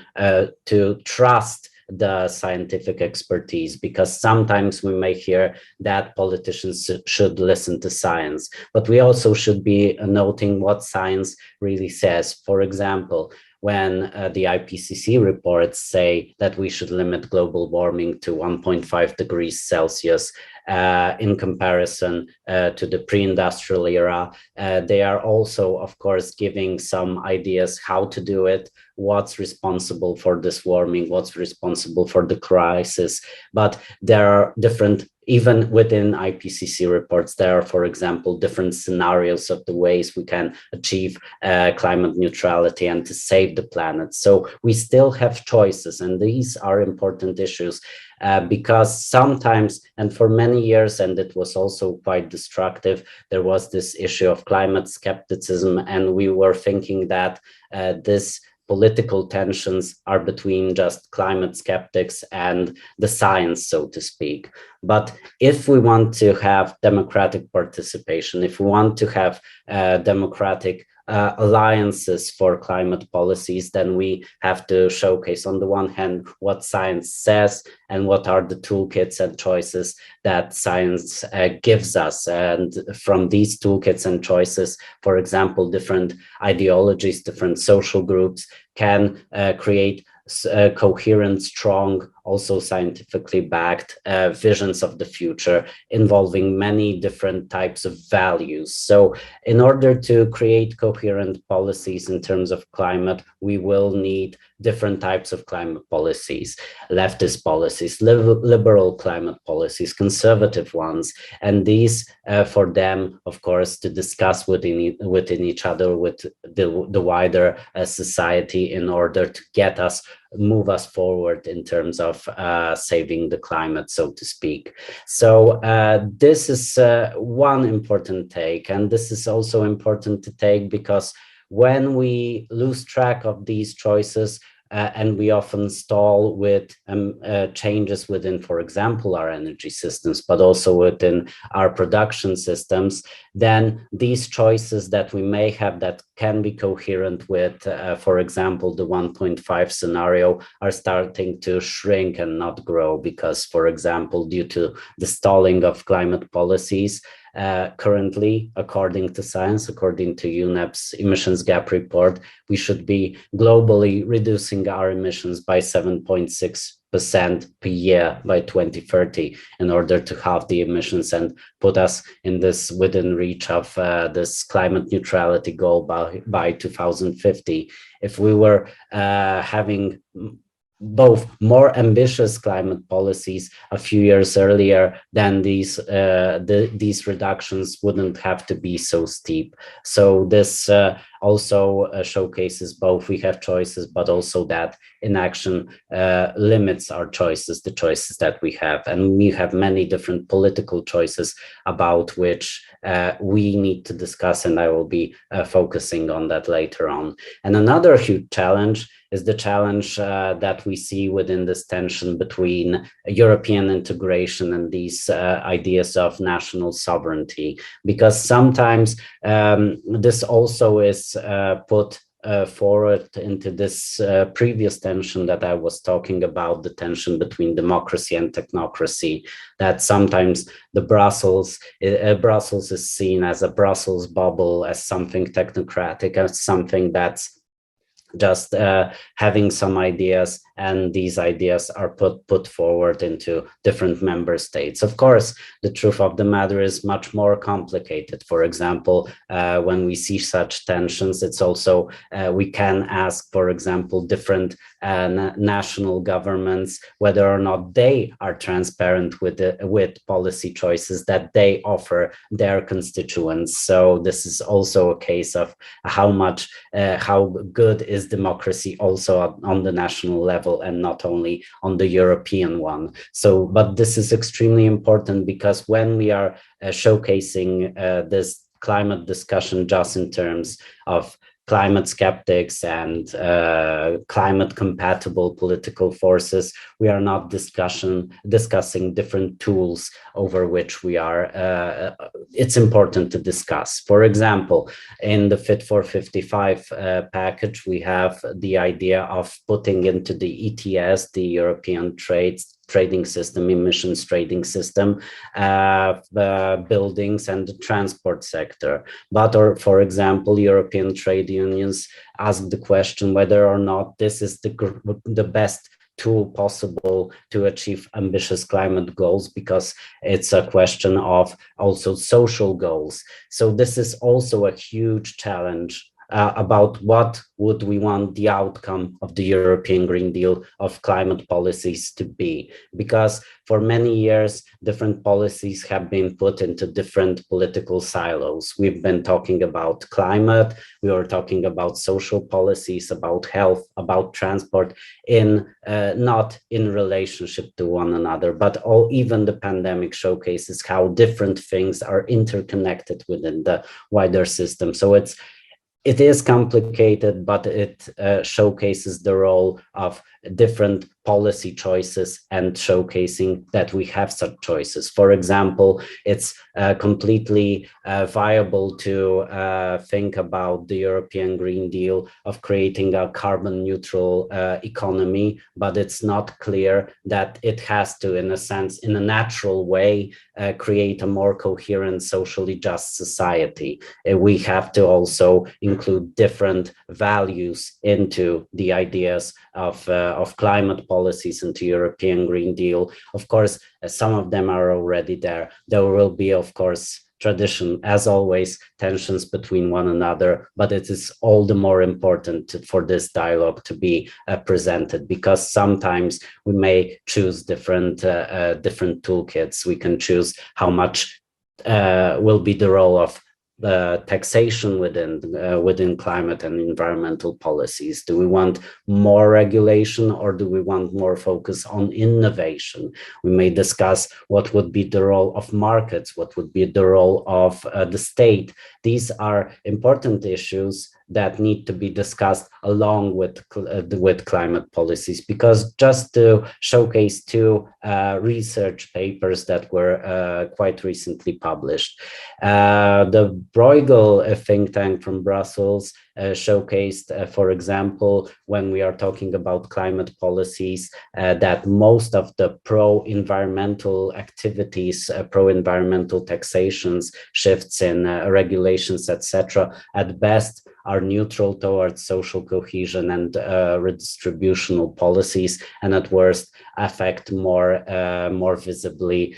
to trust the scientific expertise, because sometimes we may hear that politicians should listen to science, but we also should be noting what science really says. For example, when the IPCC reports say that we should limit global warming to 1.5 degrees Celsius in comparison to the pre-industrial era, they are also, of course, giving some ideas how to do it, what's responsible for this warming, what's responsible for the crisis. But there are different, even within IPCC reports, there are, for example, different scenarios of the ways we can achieve climate neutrality and to save the planet. So we still have choices, and these are important issues because sometimes, and for many years, and it was also quite destructive, there was this issue of climate skepticism, and we were thinking that this political tensions are between just climate skeptics and the science, so to speak. But if we want to have democratic participation, if we want to have democratic alliances for climate policies, then we have to showcase, on the one hand, what science says and what are the toolkits and choices that science gives us. And from these toolkits and choices, for example, different ideologies, different social groups can create coherent, strong, also scientifically backed visions of the future involving many different types of values. So in order to create coherent policies in terms of climate, we will need different types of climate policies, leftist policies, liberal climate policies, conservative ones, and these for them, of course, to discuss within each other, with the wider society, in order to move us forward in terms of saving the climate, so to speak. So this is one important take, and this is also important to take because when we lose track of these choices, and we often stall with changes within, for example, our energy systems, but also within our production systems, then these choices that we may have that can be coherent with, for example, the 1.5 scenario, are starting to shrink and not grow because, for example, due to the stalling of climate policies, currently, according to science, according to UNEP's emissions gap report, we should be globally reducing our emissions by 7.6% per year by 2030 in order to halve the emissions and put us in this within reach of this climate neutrality goal by 2050. If we were having both more ambitious climate policies a few years earlier, then these reductions wouldn't have to be so steep. So this also showcases both we have choices, but also that inaction limits our choices, the choices that we have. And we have many different political choices about which we need to discuss, and I will be focusing on that later on. And another huge challenge is the challenge that we see within this tension between European integration and these ideas of national sovereignty, because sometimes this also is put forward into this previous tension that I was talking about, the tension between democracy and technocracy, that sometimes the Brussels is seen as a Brussels bubble, as something technocratic, as something that's just having some ideas, and these ideas are put forward into different member states. Of course, the truth of the matter is much more complicated. For example, when we see such tensions, it's also, we can ask, for example, different national governments whether or not they are transparent with policy choices that they offer their constituents. So this is also a case of how good is democracy also on the national level and not only on the European one. So, but this is extremely important because when we are showcasing this climate discussion just in terms of climate skeptics and climate compatible political forces, we are not discussing different tools over which we are, it's important to discuss. For example, in the Fit for 55 package, we have the idea of putting into the ETS, the European trading system, emissions trading system, buildings and the transport sector. But, or for example, European trade unions ask the question whether or not this is the best tool possible to achieve ambitious climate goals, because it's a question of also social goals. So this is also a huge challenge about what would we want the outcome of the European Green Deal of climate policies to be. Because for many years, different policies have been put into different political silos. We've been talking about climate, we were talking about social policies, about health, about transport, not in relationship to one another, but even the pandemic showcases how different things are interconnected within the wider system. So it is complicated, but it showcases the role of different policy choices and showcasing that we have such choices. For example, it's completely viable to think about the European Green Deal of creating a carbon neutral economy, but it's not clear that it has to, in a sense, in a natural way, create a more coherent, socially just society. We have to also include different values into the ideas of climate policies into European Green Deal. Of course, some of them are already there. There will be, of course, tradition, as always, tensions between one another, but it is all the more important for this dialogue to be presented, because sometimes we may choose different toolkits. We can choose how much will be the role of taxation within climate and environmental policies. Do we want more regulation, or do we want more focus on innovation? We may discuss what would be the role of markets, what would be the role of the state. These are important issues that need to be discussed along with climate policies, because just to showcase two research papers that were quite recently published. The Bruegel think tank from Brussels showcased, for example, when we are talking about climate policies, that most of the pro-environmental activities, pro-environmental taxations, shifts in regulations, etc., at best are neutral towards social cohesion and redistributional policies, and at worst affect more visibly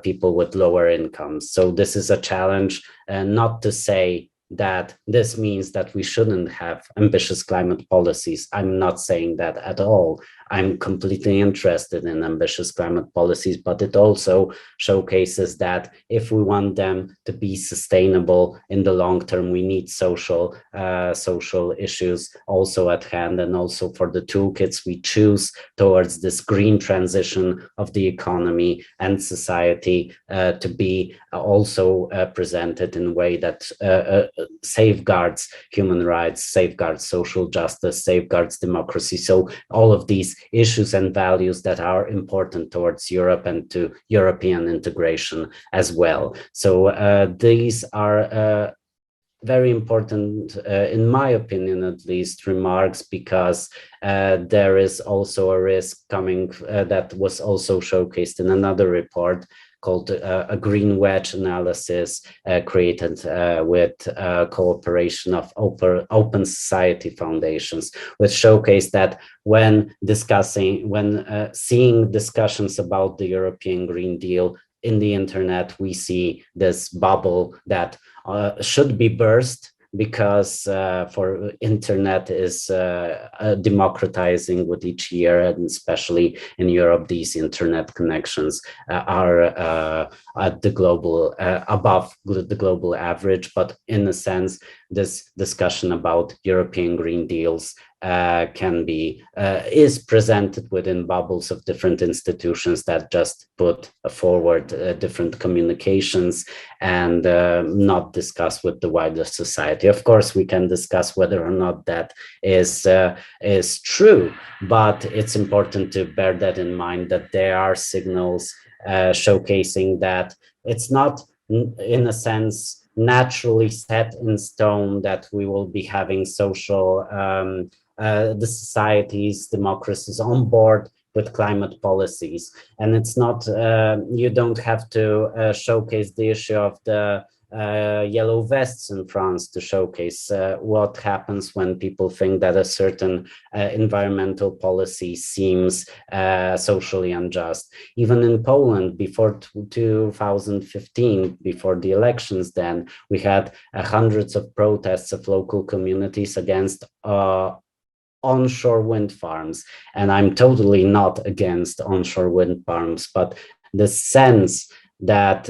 people with lower incomes. So this is a challenge, not to say that this means that we shouldn't have ambitious climate policies. I'm not saying that at all. I'm completely interested in ambitious climate policies, but it also showcases that if we want them to be sustainable in the long term, we need social issues also at hand, and also for the toolkits we choose towards this green transition of the economy and society to be also presented in a way that safeguards human rights, safeguards social justice, safeguards democracy. So all of these issues and values that are important towards Europe and to European integration as well. So these are very important, in my opinion, at least, remarks, because there is also a risk coming that was also showcased in another report called a green wedge analysis created with cooperation of open society foundations, which showcase that when seeing discussions about the European Green Deal in the internet, we see this bubble that should be burst, because for internet is democratizing with each year, and especially in Europe, these internet connections are at the global above the global average. But in a sense, this discussion about European Green Deals is presented within bubbles of different institutions that just put forward different communications and not discuss with the wider society. Of course, we can discuss whether or not that is true, but it's important to bear that in mind, that there are signals showcasing that it's not, in a sense, naturally set in stone that we will be having social the societies, democracies on board with climate policies. And it's not, you don't have to showcase the issue of the yellow vests in France to showcase what happens when people think that a certain environmental policy seems socially unjust. Even in Poland, before 2015, before the elections, then we had hundreds of protests of local communities against onshore wind farms. And I'm totally not against onshore wind farms, but the sense that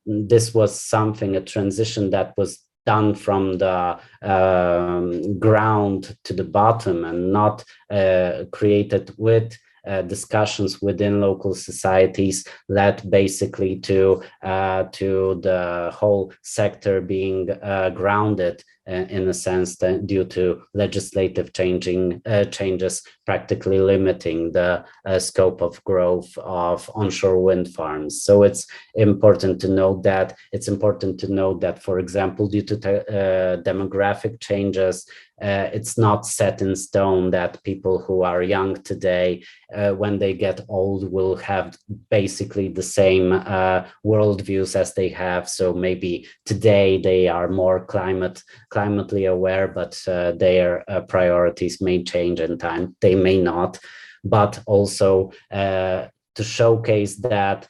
this was something, a transition that was done from the ground to the bottom and not created with discussions within local societies, led basically to the whole sector being grounded in a sense that due to legislative changes practically limiting the scope of growth of onshore wind farms. So it's important to note that for example, due to demographic changes, it's not set in stone that people who are young today, when they get old, will have basically the same worldviews as they have. So maybe today they are more climately aware, but their priorities may change in time. They may not, but also to showcase that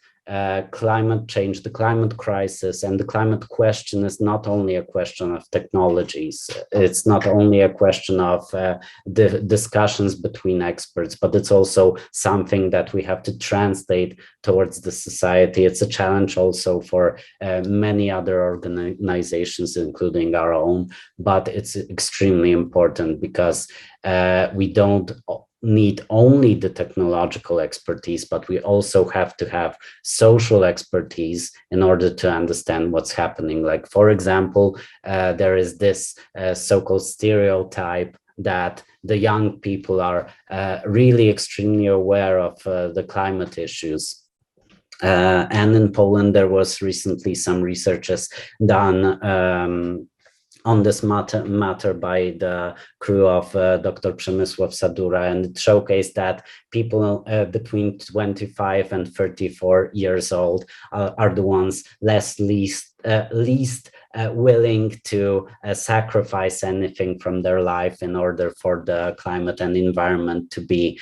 climate change, the climate crisis, and the climate question is not only a question of technologies. It's not only a question of the discussions between experts, but it's also something that we have to translate towards the society. It's a challenge also for many other organizations, including our own, but it's extremely important because we don't need only the technological expertise, but we also have to have social expertise in order to understand what's happening. Like, for example, there is this so-called stereotype that the young people are really extremely aware of the climate issues. And in Poland, there was recently some researches done on this matter by the crew of Dr. Przemysław Sadura, and it showcased that people between 25 and 34 years old are the ones least willing to sacrifice anything from their life in order for the climate and environment to be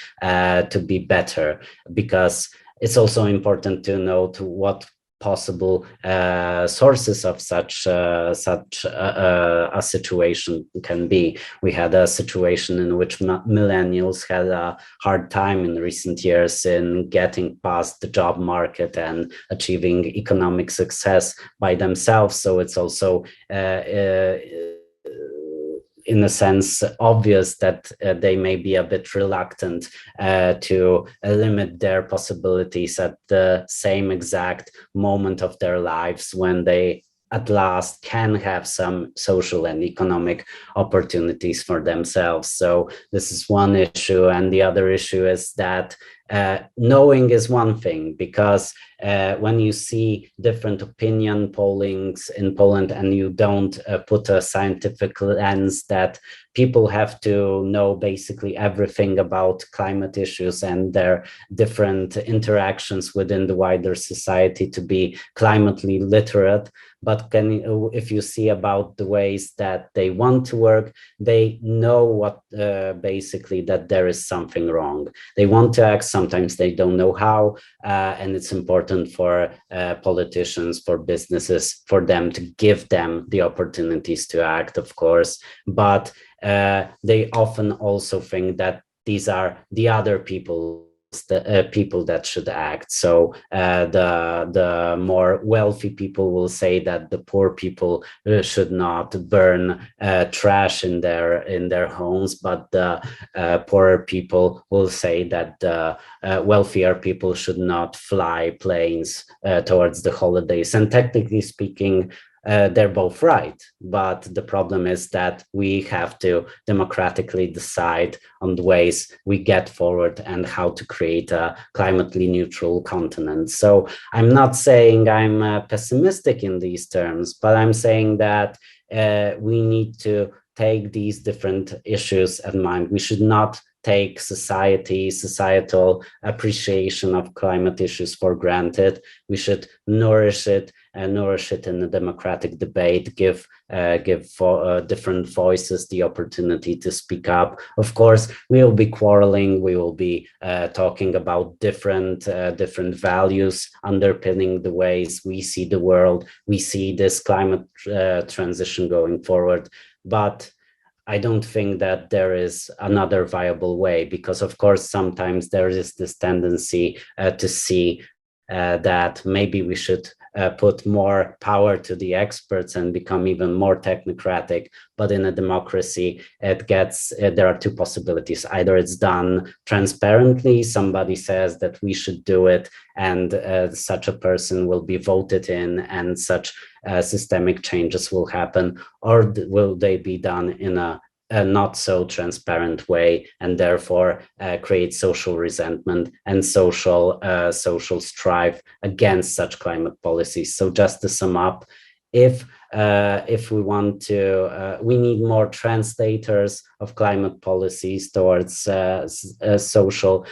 better, because it's also important to note what possible sources of such a situation can be. We had a situation in which millennials had a hard time in recent years in getting past the job market and achieving economic success by themselves. So it's also in a sense obvious that they may be a bit reluctant to limit their possibilities at the same exact moment of their lives when they at last can have some social and economic opportunities for themselves. So this is one issue. And the other issue is that knowing is one thing, because when you see different opinion pollings in Poland and you don't put a scientific lens that people have to know basically everything about climate issues and their different interactions within the wider society to be climately literate, but if you see about the ways that they want to work, they know what basically that there is something wrong. They want to act, sometimes they don't know how, and it's important for politicians, for businesses, for them to give them the opportunities to act, of course, but they often also think that these are the other people that should act. So the more wealthy people will say that the poor people should not burn trash in their homes, but the poorer people will say that the wealthier people should not fly planes towards the holidays. And technically speaking, they're both right, but the problem is that we have to democratically decide on the ways we get forward and how to create a climately neutral continent. So I'm not saying I'm pessimistic in these terms, but I'm saying that we need to take these different issues in mind. We should not take societal appreciation of climate issues for granted. We should nourish it nourish it in a democratic debate, give different voices the opportunity to speak up. Of course, we will be quarreling, we will be talking about different values underpinning the ways we see the world, we see this climate transition going forward. But I don't think that there is another viable way, because of course sometimes there is this tendency to see that maybe we should put more power to the experts and become even more technocratic. But in a democracy, there are two possibilities. Either it's done transparently, somebody says that we should do it, and such a person will be voted in, and such systemic changes will happen, or will they be done in a not so transparent way, and therefore create social resentment and social strife against such climate policies. So just to sum up, if we want to, we need more translators of climate policies towards social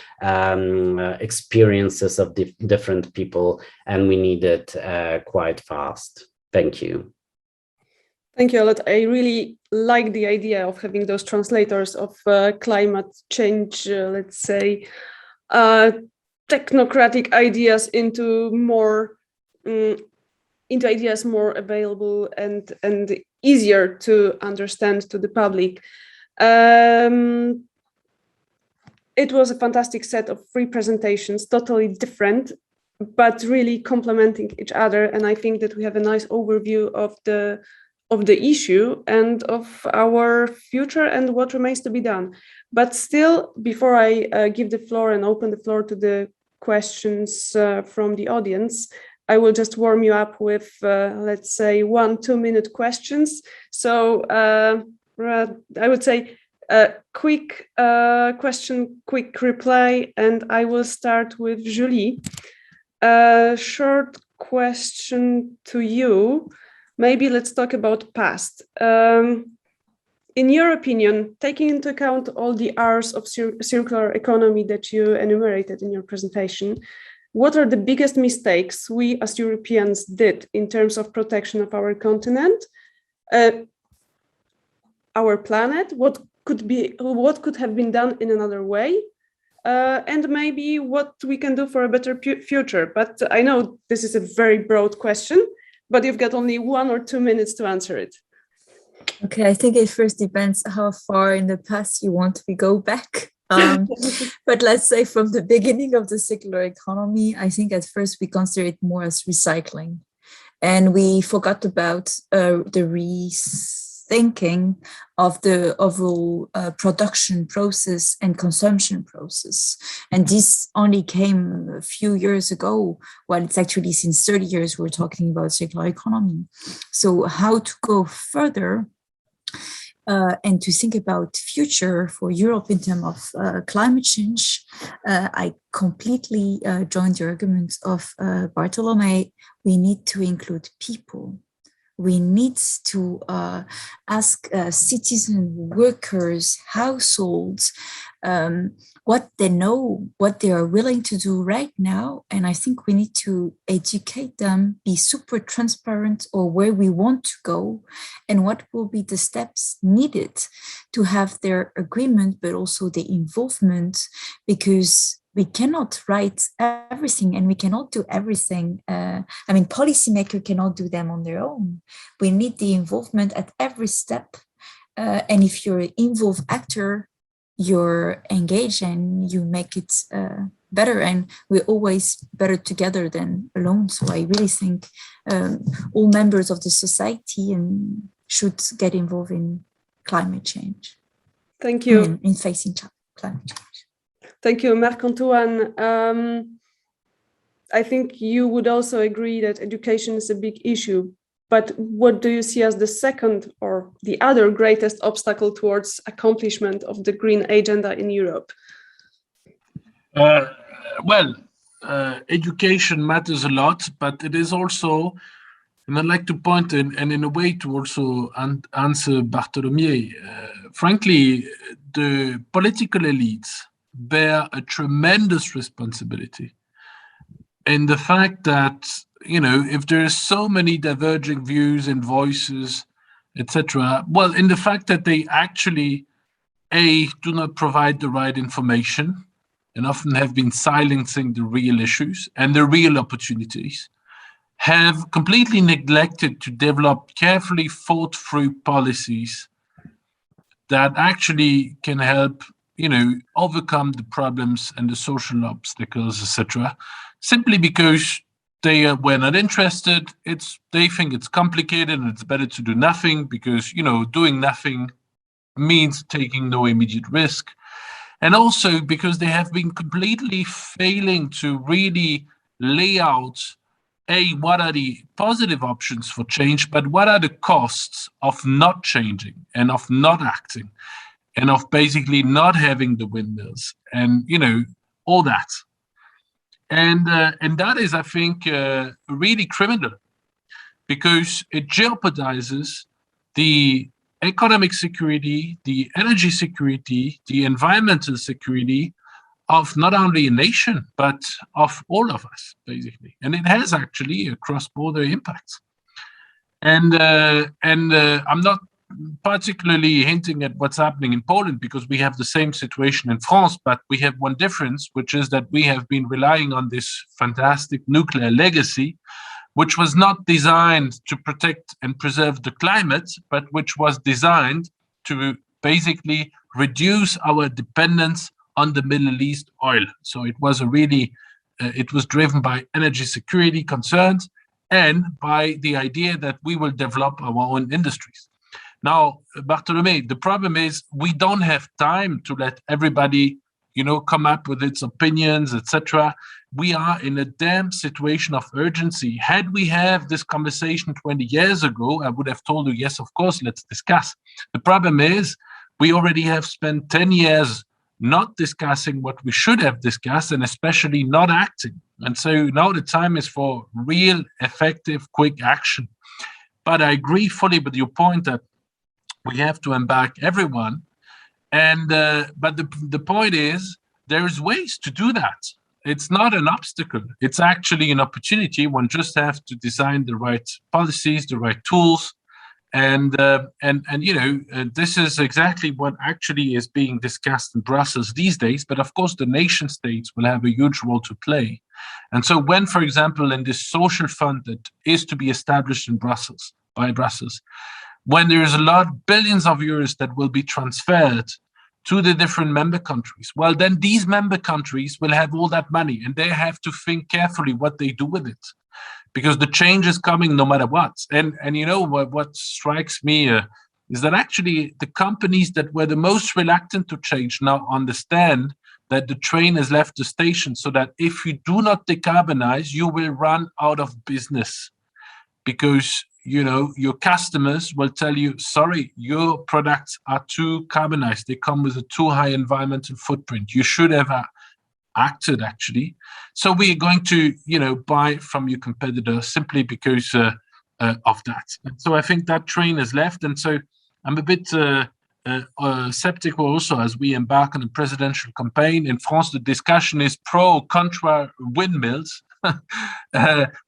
experiences of different people, and we need it quite fast. Thank you. Thank you a lot. I really like the idea of having those translators of climate change, let's say, technocratic ideas into ideas more available and easier to understand to the public. It was a fantastic set of 3 presentations, totally different, but really complementing each other. And I think that we have a nice overview of the issue and of our future and what remains to be done. But still, before I give the floor and open the floor to the questions from the audience, I will just warm you up with, let's say, 1-2 minute questions. So I would say quick question, quick reply, and I will start with Julie. Short question to you. Maybe let's talk about past. In your opinion, taking into account all the R's of circular economy that you enumerated in your presentation, what are the biggest mistakes we as Europeans did in terms of protection of our continent, our planet? What could have been done in another way? And maybe what we can do for a better future. But I know this is a very broad question, but you've got only 1 or 2 minutes to answer it. Okay, I think it first depends how far in the past you want to go back. But let's say from the beginning of the circular economy, I think at first we consider it more as recycling. And we forgot about the rethinking of the overall production process and consumption process. And this only came a few years ago, while it's actually since 30 years we're talking about circular economy. So how to go further and to think about future for Europe in terms of climate change, I completely join the arguments of Bartłomiej. We need to include people. We need to ask citizens, workers, households, what they know, what they are willing to do right now. And I think we need to educate them, be super transparent or where we want to go and what will be the steps needed to have their agreement, but also the involvement, because we cannot write everything and we cannot do everything. Policymakers cannot do them on their own. We need the involvement at every step. And if you're an involved actor, you're engaged and you make it better. And we're always better together than alone. So I really think all members of the society should get involved in climate change. Thank you. In facing climate change. Thank you, Marc-Antoine. I think you would also agree that education is a big issue, but what do you see as the second or the other greatest obstacle towards accomplishment of the green agenda in Europe? Education matters a lot, but it is also, and I'd like to point in a way to also answer Bartłomiej. Frankly, the political elites bear a tremendous responsibility in the fact that if there are so many diverging views and voices, etc., well, in the fact that they actually, do not provide the right information and often have been silencing the real issues and the real opportunities, have completely neglected to develop carefully thought through policies that actually can help, overcome the problems and the social obstacles, etc., simply because they were not interested. They think it's complicated and it's better to do nothing because, doing nothing means taking no immediate risk. And also because they have been completely failing to really lay out, what are the positive options for change, but what are the costs of not changing and of not acting and of basically not having the windmills and, all that. And that is, I think, really criminal because it jeopardizes the economic security, the energy security, the environmental security of not only a nation, but of all of us, basically. And it has actually a cross-border impact. And I'm not particularly hinting at what's happening in Poland because we have the same situation in France, but we have one difference, which is that we have been relying on this fantastic nuclear legacy, which was not designed to protect and preserve the climate, but which was designed to basically reduce our dependence on the Middle East oil. So it was it was driven by energy security concerns and by the idea that we will develop our own industries. Now, Bartłomiej, the problem is we don't have time to let everybody, come up with its opinions, etc. We are in a damn situation of urgency. Had we have this conversation 20 years ago, I would have told you, yes, of course, let's discuss. The problem is we already have spent 10 years not discussing what we should have discussed and especially not acting. And so now the time is for real, effective, quick action. But I agree fully with your point that we have to embark everyone. And but the point is, there's ways to do that. It's not an obstacle. It's actually an opportunity. One just has to design the right policies, the right tools, and this is exactly what actually is being discussed in Brussels these days. But of course, the nation states will have a huge role to play. And so, when, for example, in this social fund that is to be established in Brussels by Brussels, when there is a lot, billions of euros that will be transferred to the different member countries, well, then these member countries will have all that money and they have to think carefully what they do with it, because the change is coming no matter what. And what strikes me is that actually the companies that were the most reluctant to change now understand that the train has left the station, so that if you do not decarbonize, you will run out of business, because your customers will tell you, sorry, your products are too carbonized. They come with a too high environmental footprint. You should have acted, actually. So we are going to, buy from your competitor simply because of that. And so I think that train has left. And so I'm a bit skeptical also as we embark on a presidential campaign. In France, the discussion is pro, contra windmills.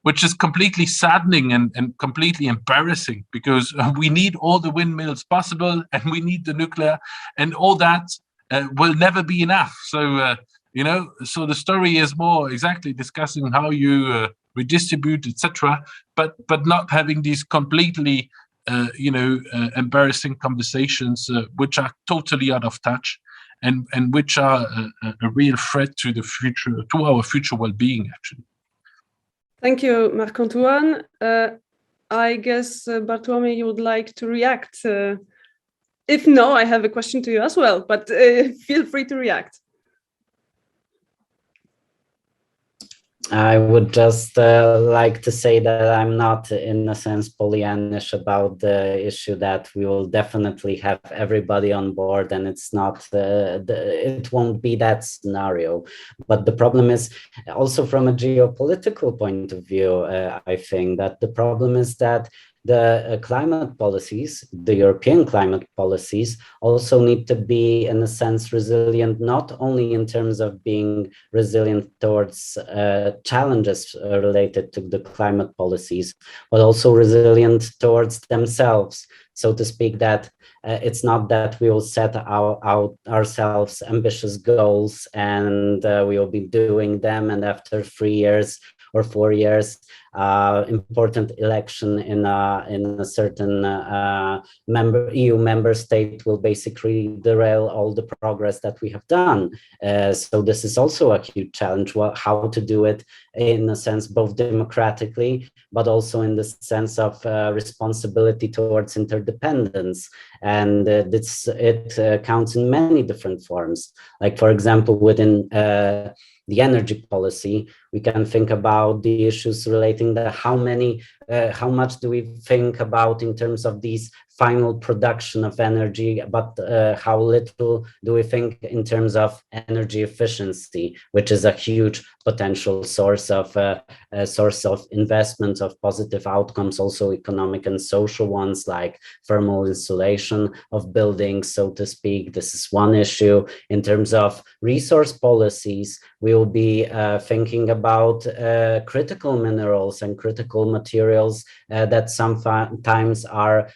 Which is completely saddening and completely embarrassing, because we need all the windmills possible and we need the nuclear, and all that will never be enough. So, so the story is more exactly discussing how you redistribute, etc., but not having these completely, embarrassing conversations which are totally out of touch and which are a real threat to the future, to our future well-being, actually. Thank you, Marc-Antoine. I guess, Bartłomiej, you would like to react. If no, I have a question to you as well, but feel free to react. I would just like to say that I'm not, in a sense, Pollyannish about the issue that we will definitely have everybody on board, and it's not, it won't be that scenario. But the problem is also from a geopolitical point of view, I think that the problem is that the climate policies, the European climate policies, also need to be, in a sense, resilient, not only in terms of being resilient towards challenges related to the climate policies, but also resilient towards themselves, so to speak, that it's not that we will set ourselves ambitious goals and we will be doing them, and after 3 years or 4 years, important election in a certain EU member state will basically derail all the progress that we have done. So this is also a huge challenge, how to do it in a sense both democratically, but also in the sense of responsibility towards interdependence. And it counts in many different forms. Like, for example, within the energy policy, we can think about the issues relating to how much do we think about in terms of these final production of energy, but how little do we think in terms of energy efficiency, which is a huge potential source of investment, of positive outcomes, also economic and social ones, like thermal insulation of buildings, so to speak. This is one issue. In terms of resource policies, we will be thinking about critical minerals and critical materials that sometimes are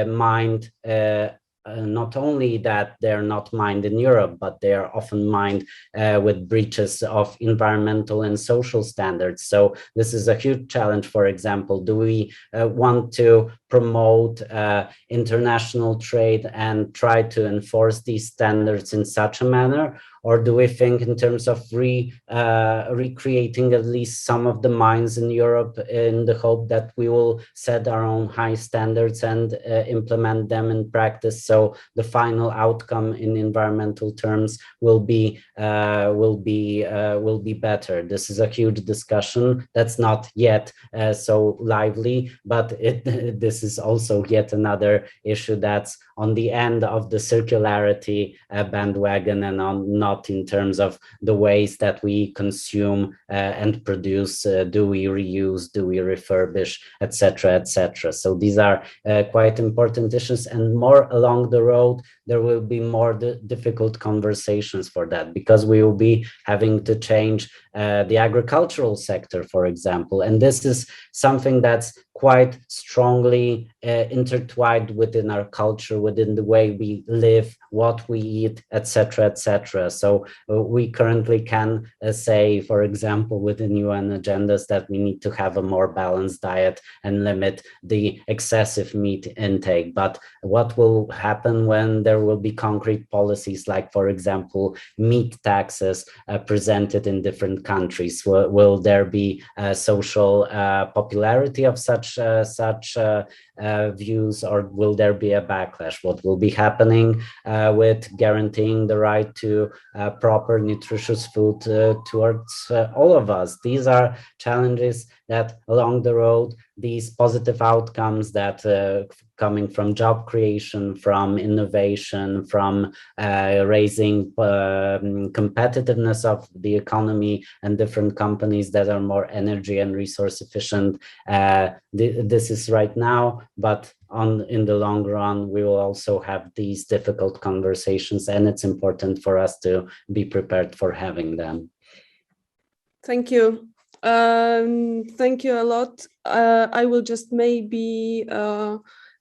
mined, not only that they're not mined in Europe, but they are often mined with breaches of environmental and social standards. So this is a huge challenge. For example, do we want to promote international trade and try to enforce these standards in such a manner? Or do we think in terms of recreating at least some of the mines in Europe in the hope that we will set our own high standards and implement them in practice, so the final outcome in environmental terms will be better? This is a huge discussion that's not yet so lively, but this is also yet another issue that's on the end of the circularity bandwagon, and not in terms of the ways that we consume and produce. Do we reuse? Do we refurbish? Etc. etc. So these are quite important issues, and more along the road, there will be more difficult conversations for that, because we will be having to change the agricultural sector, for example. And this is something that's quite strongly intertwined within our culture, within the way we live, what we eat, etc., etc. So we currently can say, for example, within UN agendas, that we need to have a more balanced diet and limit the excessive meat intake. But what will happen when there will be concrete policies, like, for example, meat taxes presented in different countries? Will there be social popularity of such views, or will there be a backlash? What will be happening with guaranteeing the right to proper nutritious food towards all of us? These are challenges that along the road, these positive outcomes that coming from job creation, from innovation, from raising competitiveness of the economy and different companies that are more energy and resource efficient. This is right now, but in the long run, we will also have these difficult conversations, and it's important for us to be prepared for having them. Thank you. Thank you a lot. I will just maybe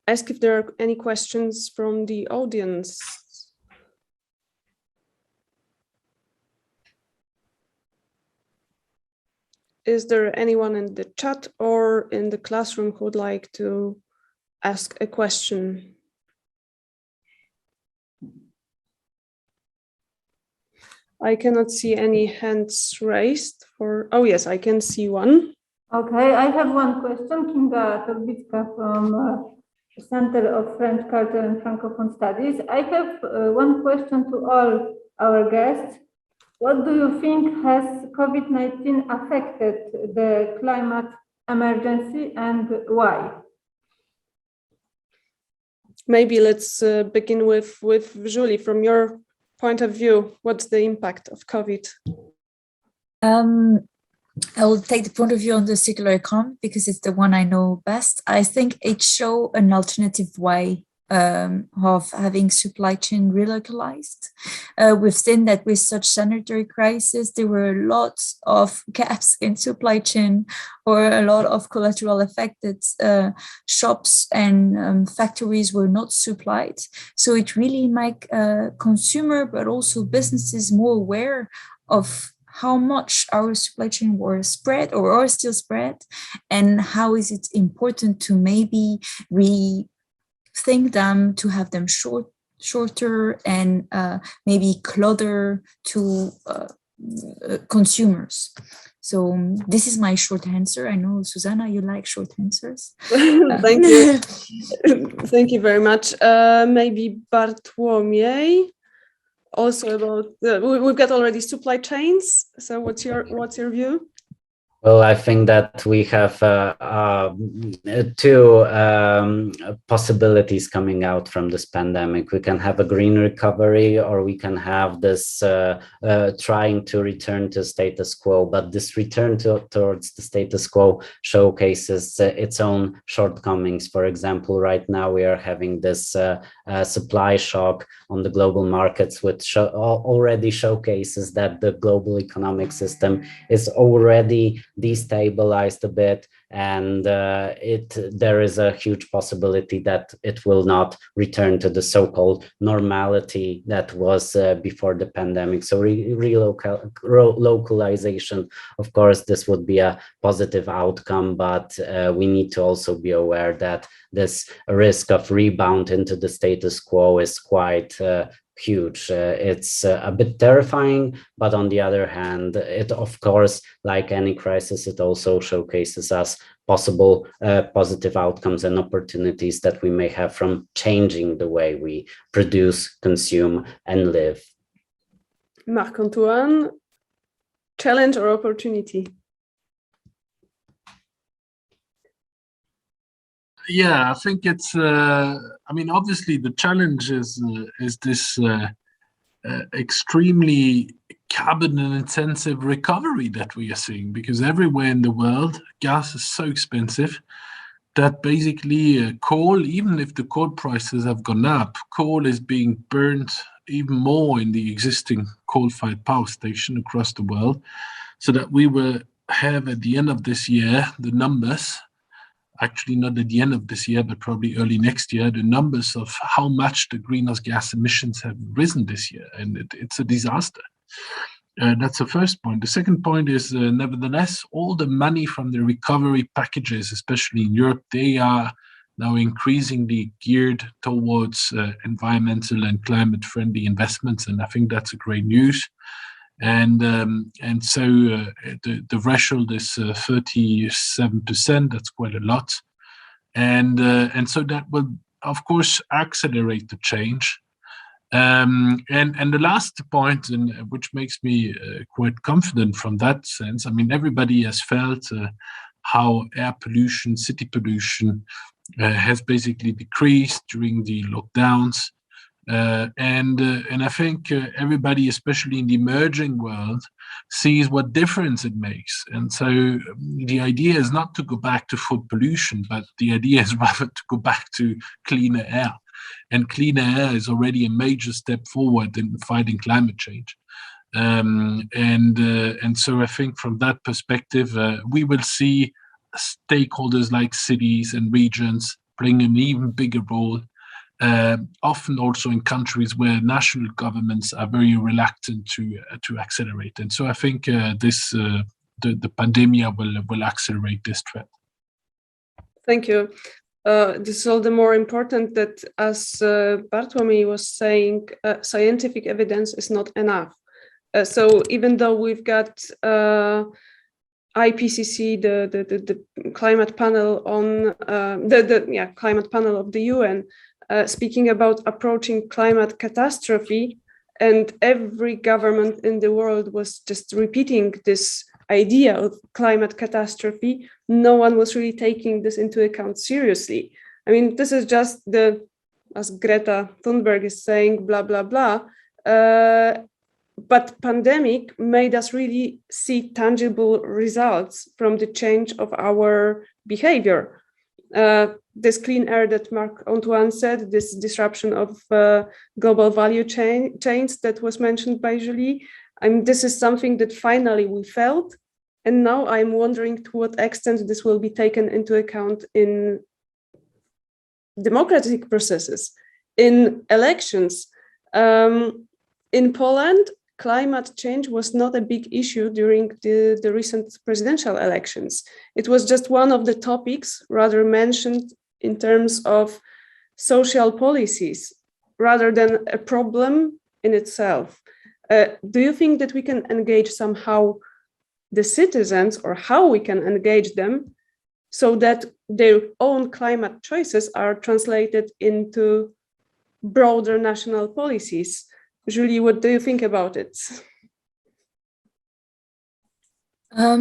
ask if there are any questions from the audience. Is there anyone in the chat or in the classroom who would like to ask a question? I cannot see any hands raised for, oh yes, I can see one. Okay, I have one question. Kinga Torbicka from Center of French Culture and Francophone Studies. I have one question to all our guests. What do you think has COVID-19 affected the climate emergency, and why? Maybe let's begin with Julie. From your point of view, what's the impact of COVID? I will take the point of view on the circular economy because it's the one I know best. I think it shows an alternative way of having supply chain relocalized. We've seen that with such sanitary crisis, there were lots of gaps in supply chain or a lot of collateral affected shops and factories were not supplied. So it really make consumer, but also businesses more aware of how much our supply chain were spread or are still spread, and how is it important to maybe rethink them, to have them shorter and maybe closer to consumers. So this is my short answer. I know, Zuzanna, you like short answers. Thank you. Thank you very much. Maybe Bartłomiej. Also about we've got already supply chains. So what's your view? Well, I think that we have two possibilities coming out from this pandemic. We can have a green recovery, or we can have this trying to return to status quo. But this return towards the status quo showcases its own shortcomings. For example, right now we are having this supply shock on the global markets, which already showcases that the global economic system is already destabilized a bit, and there is a huge possibility that it will not return to the so-called normality that was before the pandemic. So localization, of course, this would be a positive outcome, but we need to also be aware that this risk of rebound into the status quo is quite huge. It's a bit terrifying, but on the other hand, it, of course, like any crisis, it also showcases us possible positive outcomes and opportunities that we may have from changing the way we produce, consume, and live. Marc-Antoine, challenge or opportunity? Yeah, I think it's. I mean, obviously, the challenge is this extremely carbon-intensive recovery that we are seeing, because everywhere in the world, gas is so expensive that basically coal, even if the coal prices have gone up, coal is being burned even more in the existing coal-fired power station across the world, so that we will have at the end of this year the numbers. Actually, not at the end of this year, but probably early next year, the numbers of how much the greenhouse gas emissions have risen this year. And it's a disaster. That's the first point. The second point is, nevertheless, all the money from the recovery packages, especially in Europe, they are now increasingly geared towards environmental and climate-friendly investments. And I think that's a great news. And so the threshold is 37%. That's quite a lot, and so that will, of course, accelerate the change. And the last point, and which makes me quite confident from that sense. I mean, everybody has felt how air pollution, city pollution, has basically decreased during the lockdowns. And I think everybody, especially in the emerging world, sees what difference it makes. And so the idea is not to go back to food pollution, but the idea is rather to go back to cleaner air. And cleaner air is already a major step forward in fighting climate change. And so I think from that perspective, we will see stakeholders like cities and regions playing an even bigger role. Often also in countries where national governments are very reluctant to accelerate. And so I think the pandemic will accelerate this trend. Thank you. This is all the more important that, as Bartłomiej was saying, scientific evidence is not enough. So even though we've got IPCC, the climate panel on climate panel of the UN, speaking about approaching climate catastrophe, and every government in the world was just repeating this idea of climate catastrophe, no one was really taking this into account seriously. I mean, this is just as Greta Thunberg is saying, blah, blah, blah. but pandemic made us really see tangible results from the change of our behavior. This clean air that Marc-Antoine said, this disruption of global value chains that was mentioned by Julie, this is something that finally we felt. And now I'm wondering to what extent this will be taken into account in democratic processes, in elections. In Poland, climate change was not a big issue during the recent presidential elections. It was just one of the topics rather mentioned in terms of social policies rather than a problem in itself. Do you think that we can engage somehow the citizens, or how we can engage them so that their own climate choices are translated into broader national policies? Julie, what do you think about it? How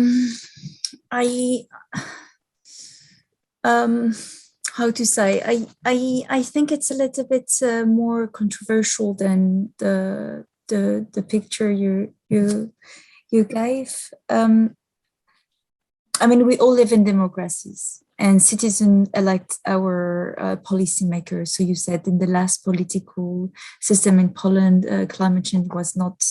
to say? I think it's a little bit more controversial than the picture you gave. I mean, we all live in democracies, and citizens elect our policymakers. So you said in the last political system in Poland, climate change was not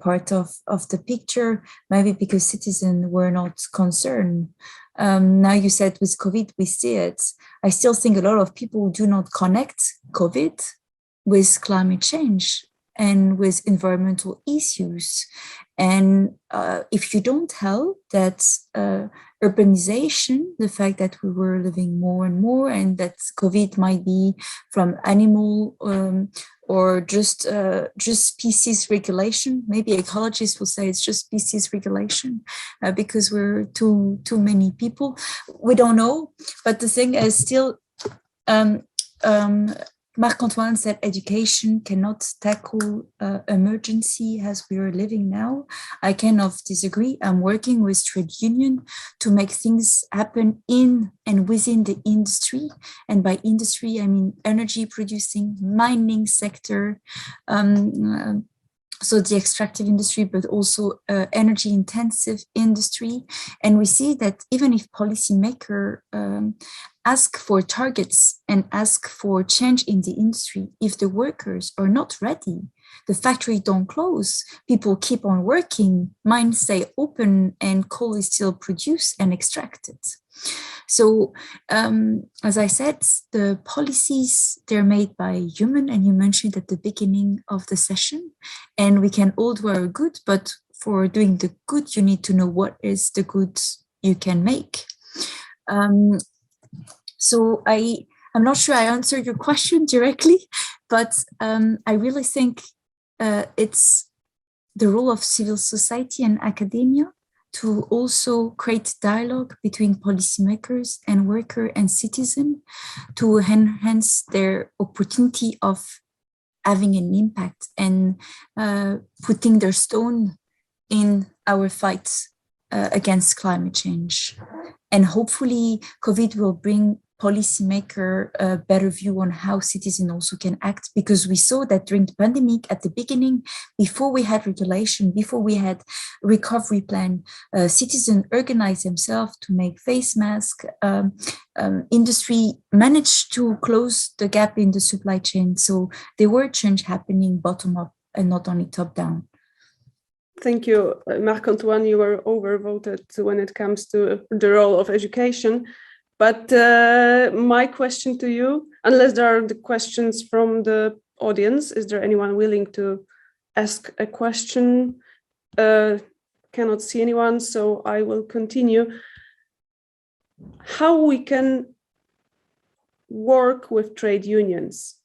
part of the picture, maybe because citizens were not concerned. Now you said with COVID, we see it. I still think a lot of people do not connect COVID with climate change and with environmental issues. And if you don't tell that urbanization, the fact that we were living more and more, and that COVID might be from animal or just species regulation, maybe ecologists will say it's just species regulation because we're too many people. We don't know, but the thing is still. Marc-Antoine said education cannot tackle emergency as we are living now. I cannot disagree. I'm working with trade union to make things happen in and within the industry. And by industry, I mean energy producing, mining sector, so the extractive industry, but also energy intensive industry. And we see that even if policymakers ask for targets and ask for change in the industry, if the workers are not ready, the factory don't close, people keep on working, mines stay open, and coal is still produced and extracted. So, as I said, the policies, they're made by human, and you mentioned at the beginning of the session, and we can all do our good, but for doing the good, you need to know what is the good you can make. So I'm not sure I answered your question directly, but I really think it's the role of civil society and academia to also create dialogue between policymakers and worker and citizen to enhance their opportunity of having an impact and putting their stone in our fight against climate change. And hopefully COVID will bring policymaker a better view on how citizens also can act, because we saw that during the pandemic at the beginning, before we had regulation, before we had recovery plan, citizens organized themselves to make face masks. Industry managed to close the gap in the supply chain. So there were change happening bottom up and not only top down. Thank you, Marc-Antoine. You were overvoted when it comes to the role of education. But my question to you, unless there are the questions from the audience, is there anyone willing to ask a question? Cannot see anyone, so I will continue. How we can work with trade unions?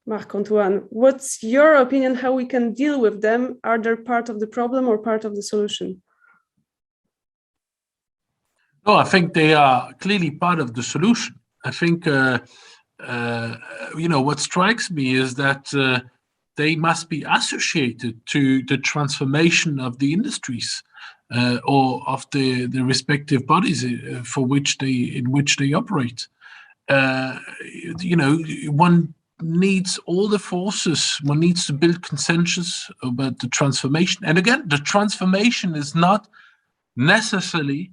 Marc-Antoine, what's your opinion how we can deal with them? Are they part of the problem or part of the solution? No, I think they are clearly part of the solution. I think, what strikes me is that they must be associated to the transformation of the industries or of the respective bodies in which they operate. One needs all the forces. One needs to build consensus about the transformation. And again, the transformation is not necessarily,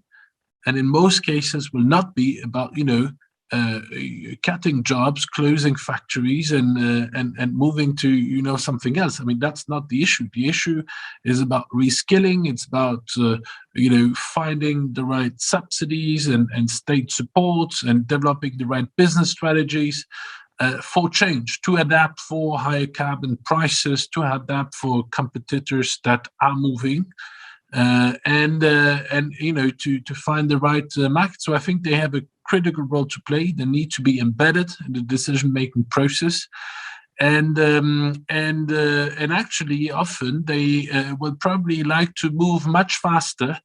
and in most cases will not be about, cutting jobs, closing factories, and moving to, something else. I mean, that's not the issue. The issue is about reskilling. It's about, finding the right subsidies and state supports and developing the right business strategies for change, to adapt for higher carbon prices, to adapt for competitors that are moving. And to find the right market. So I think they have a critical role to play. They need to be embedded in the decision-making process, and actually often they will probably like to move much faster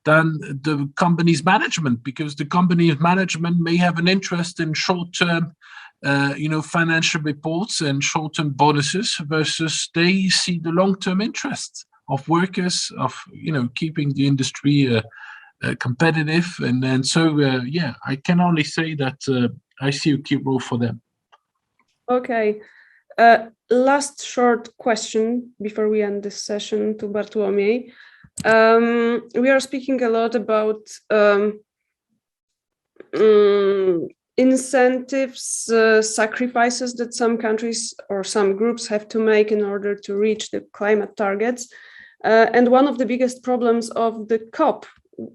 than the company's management, because the company's management may have an interest in short-term financial reports and short-term bonuses, versus they see the long-term interests of workers, of keeping the industry competitive, and so I can only say that I see a key role for them. Okay, last short question before we end this session to Bartłomiej. We are speaking a lot about incentives, sacrifices that some countries or some groups have to make in order to reach the climate targets. And one of the biggest problems of the COP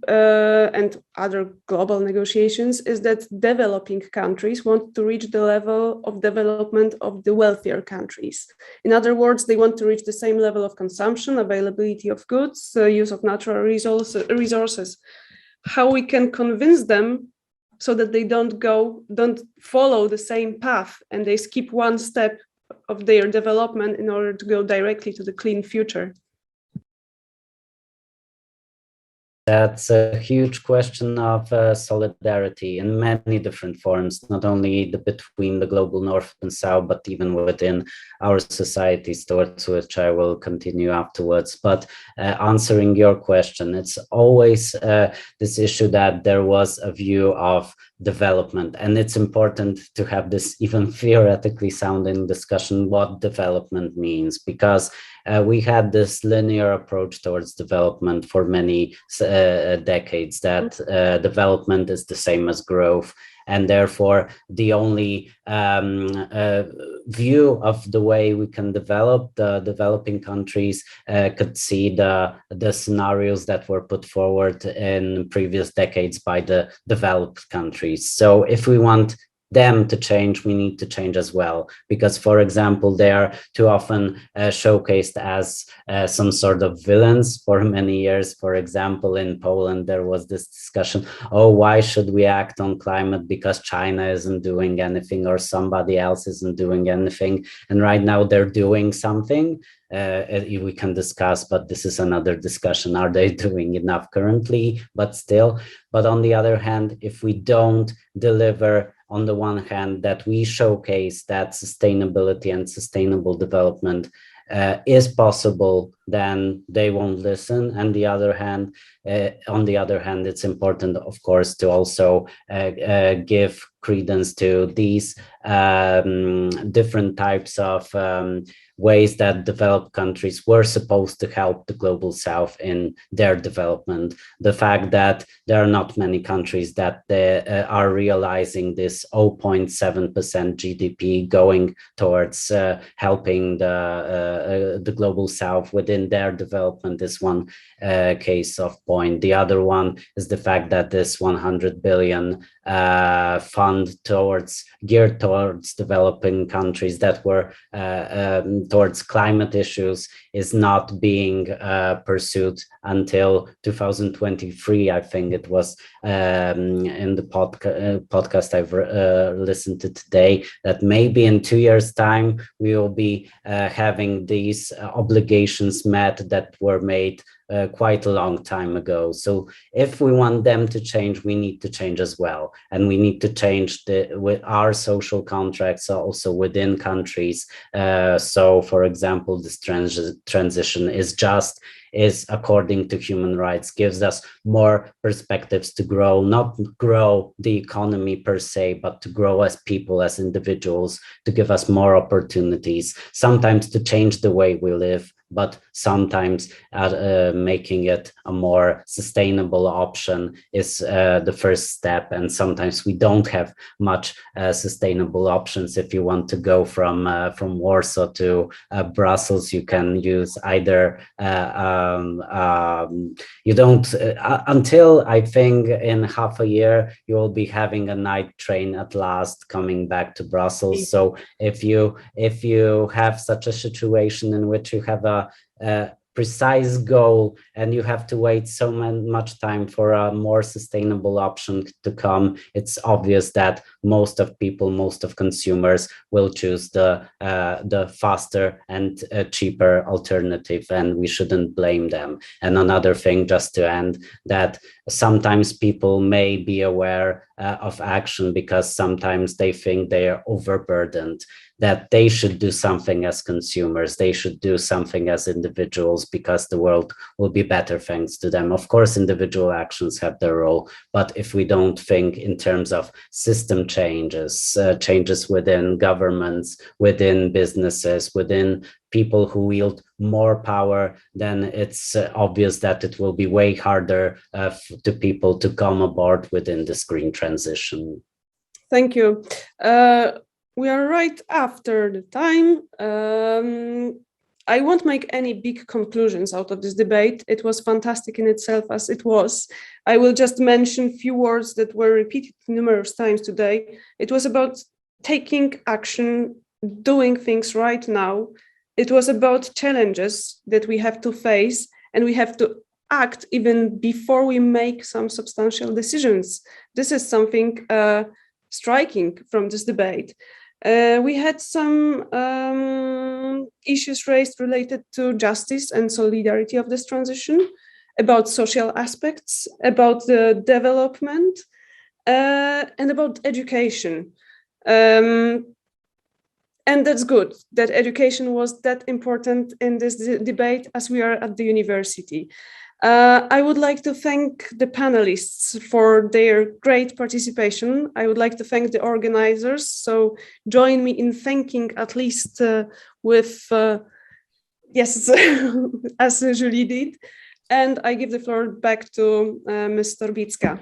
and other global negotiations is that developing countries want to reach the level of development of the wealthier countries. In other words, they want to reach the same level of consumption, availability of goods, use of natural resources. How we can convince them so that they don't follow the same path and they skip one step of their development in order to go directly to the clean future? That's a huge question of solidarity in many different forms, not only between the global north and south, but even within our societies, towards which I will continue afterwards. But answering your question, it's always this issue that there was a view of development, and it's important to have this even theoretically sounding discussion what development means, because we had this linear approach towards development for many decades, that development is the same as growth, and therefore the only view of the way we can develop the developing countries could see the scenarios that were put forward in previous decades by the developed countries. So if we want them to change, we need to change as well, because, for example, they are too often showcased as some sort of villains for many years. For example, in Poland, there was this discussion, oh, why should we act on climate because China isn't doing anything or somebody else isn't doing anything, and right now they're doing something. We can discuss, but this is another discussion. Are they doing enough currently? But still, but on the other hand, if we don't deliver, on the one hand, that we showcase that sustainability and sustainable development is possible, then they won't listen. And on the other hand, it's important, of course, to also give credence to these different types of ways that developed countries were supposed to help the global south in their development. The fact that there are not many countries that are realizing this 0.7% GDP going towards helping the global south within their development is one case of point. The other one is the fact that this 100 billion fund geared towards developing countries that were towards climate issues is not being pursued until 2023. I think it was in the podcast I've listened to today, that maybe in 2 years' time we will be having these obligations met that were made quite a long time ago. So if we want them to change, we need to change as well, and we need to change with our social contracts also within countries. So, for example, this transition is just is according to human rights, gives us more perspectives to grow, not grow the economy per se, but to grow as people, as individuals, to give us more opportunities, sometimes to change the way we live, but sometimes making it a more sustainable option is the first step. And sometimes we don't have much sustainable options. If you want to go from Warsaw to Brussels, you can use either you don't until I think in half a year you will be having a night train at last coming back to Brussels. So if you have such a situation in which you have a precise goal and you have to wait so much time for a more sustainable option to come, it's obvious that most of people, most of consumers will choose the faster and cheaper alternative, and we shouldn't blame them. And another thing, just to end, that sometimes people may be aware of action because sometimes they think they are overburdened, that they should do something as consumers, they should do something as individuals because the world will be better thanks to them. Of course, individual actions have their role, but if we don't think in terms of system changes, changes within governments, within businesses, within people who wield more power, then it's obvious that it will be way harder to people to come aboard within this green transition. Thank you. We are right after the time. I won't make any big conclusions out of this debate. It was fantastic in itself as it was. I will just mention a few words that were repeated numerous times today. It was about taking action, doing things right now. It was about challenges that we have to face, and we have to act even before we make some substantial decisions. This is something striking from this debate. We had some issues raised related to justice and solidarity of this transition, about social aspects, about the development, and about education. And that's good that education was that important in this debate as we are at the university. I would like to thank the panelists for their great participation. I would like to thank the organizers. So join me in thanking at least with, yes, as Julie did. And I give the floor back to Mr. Bicka.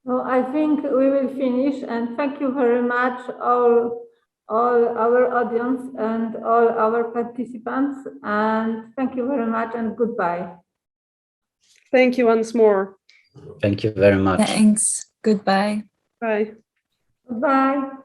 Well, I think we will finish, and thank you very much all our audience and all our participants, and thank you very much and goodbye. Thank you once more. Thank you very much. Thanks. Goodbye. Bye. Bye.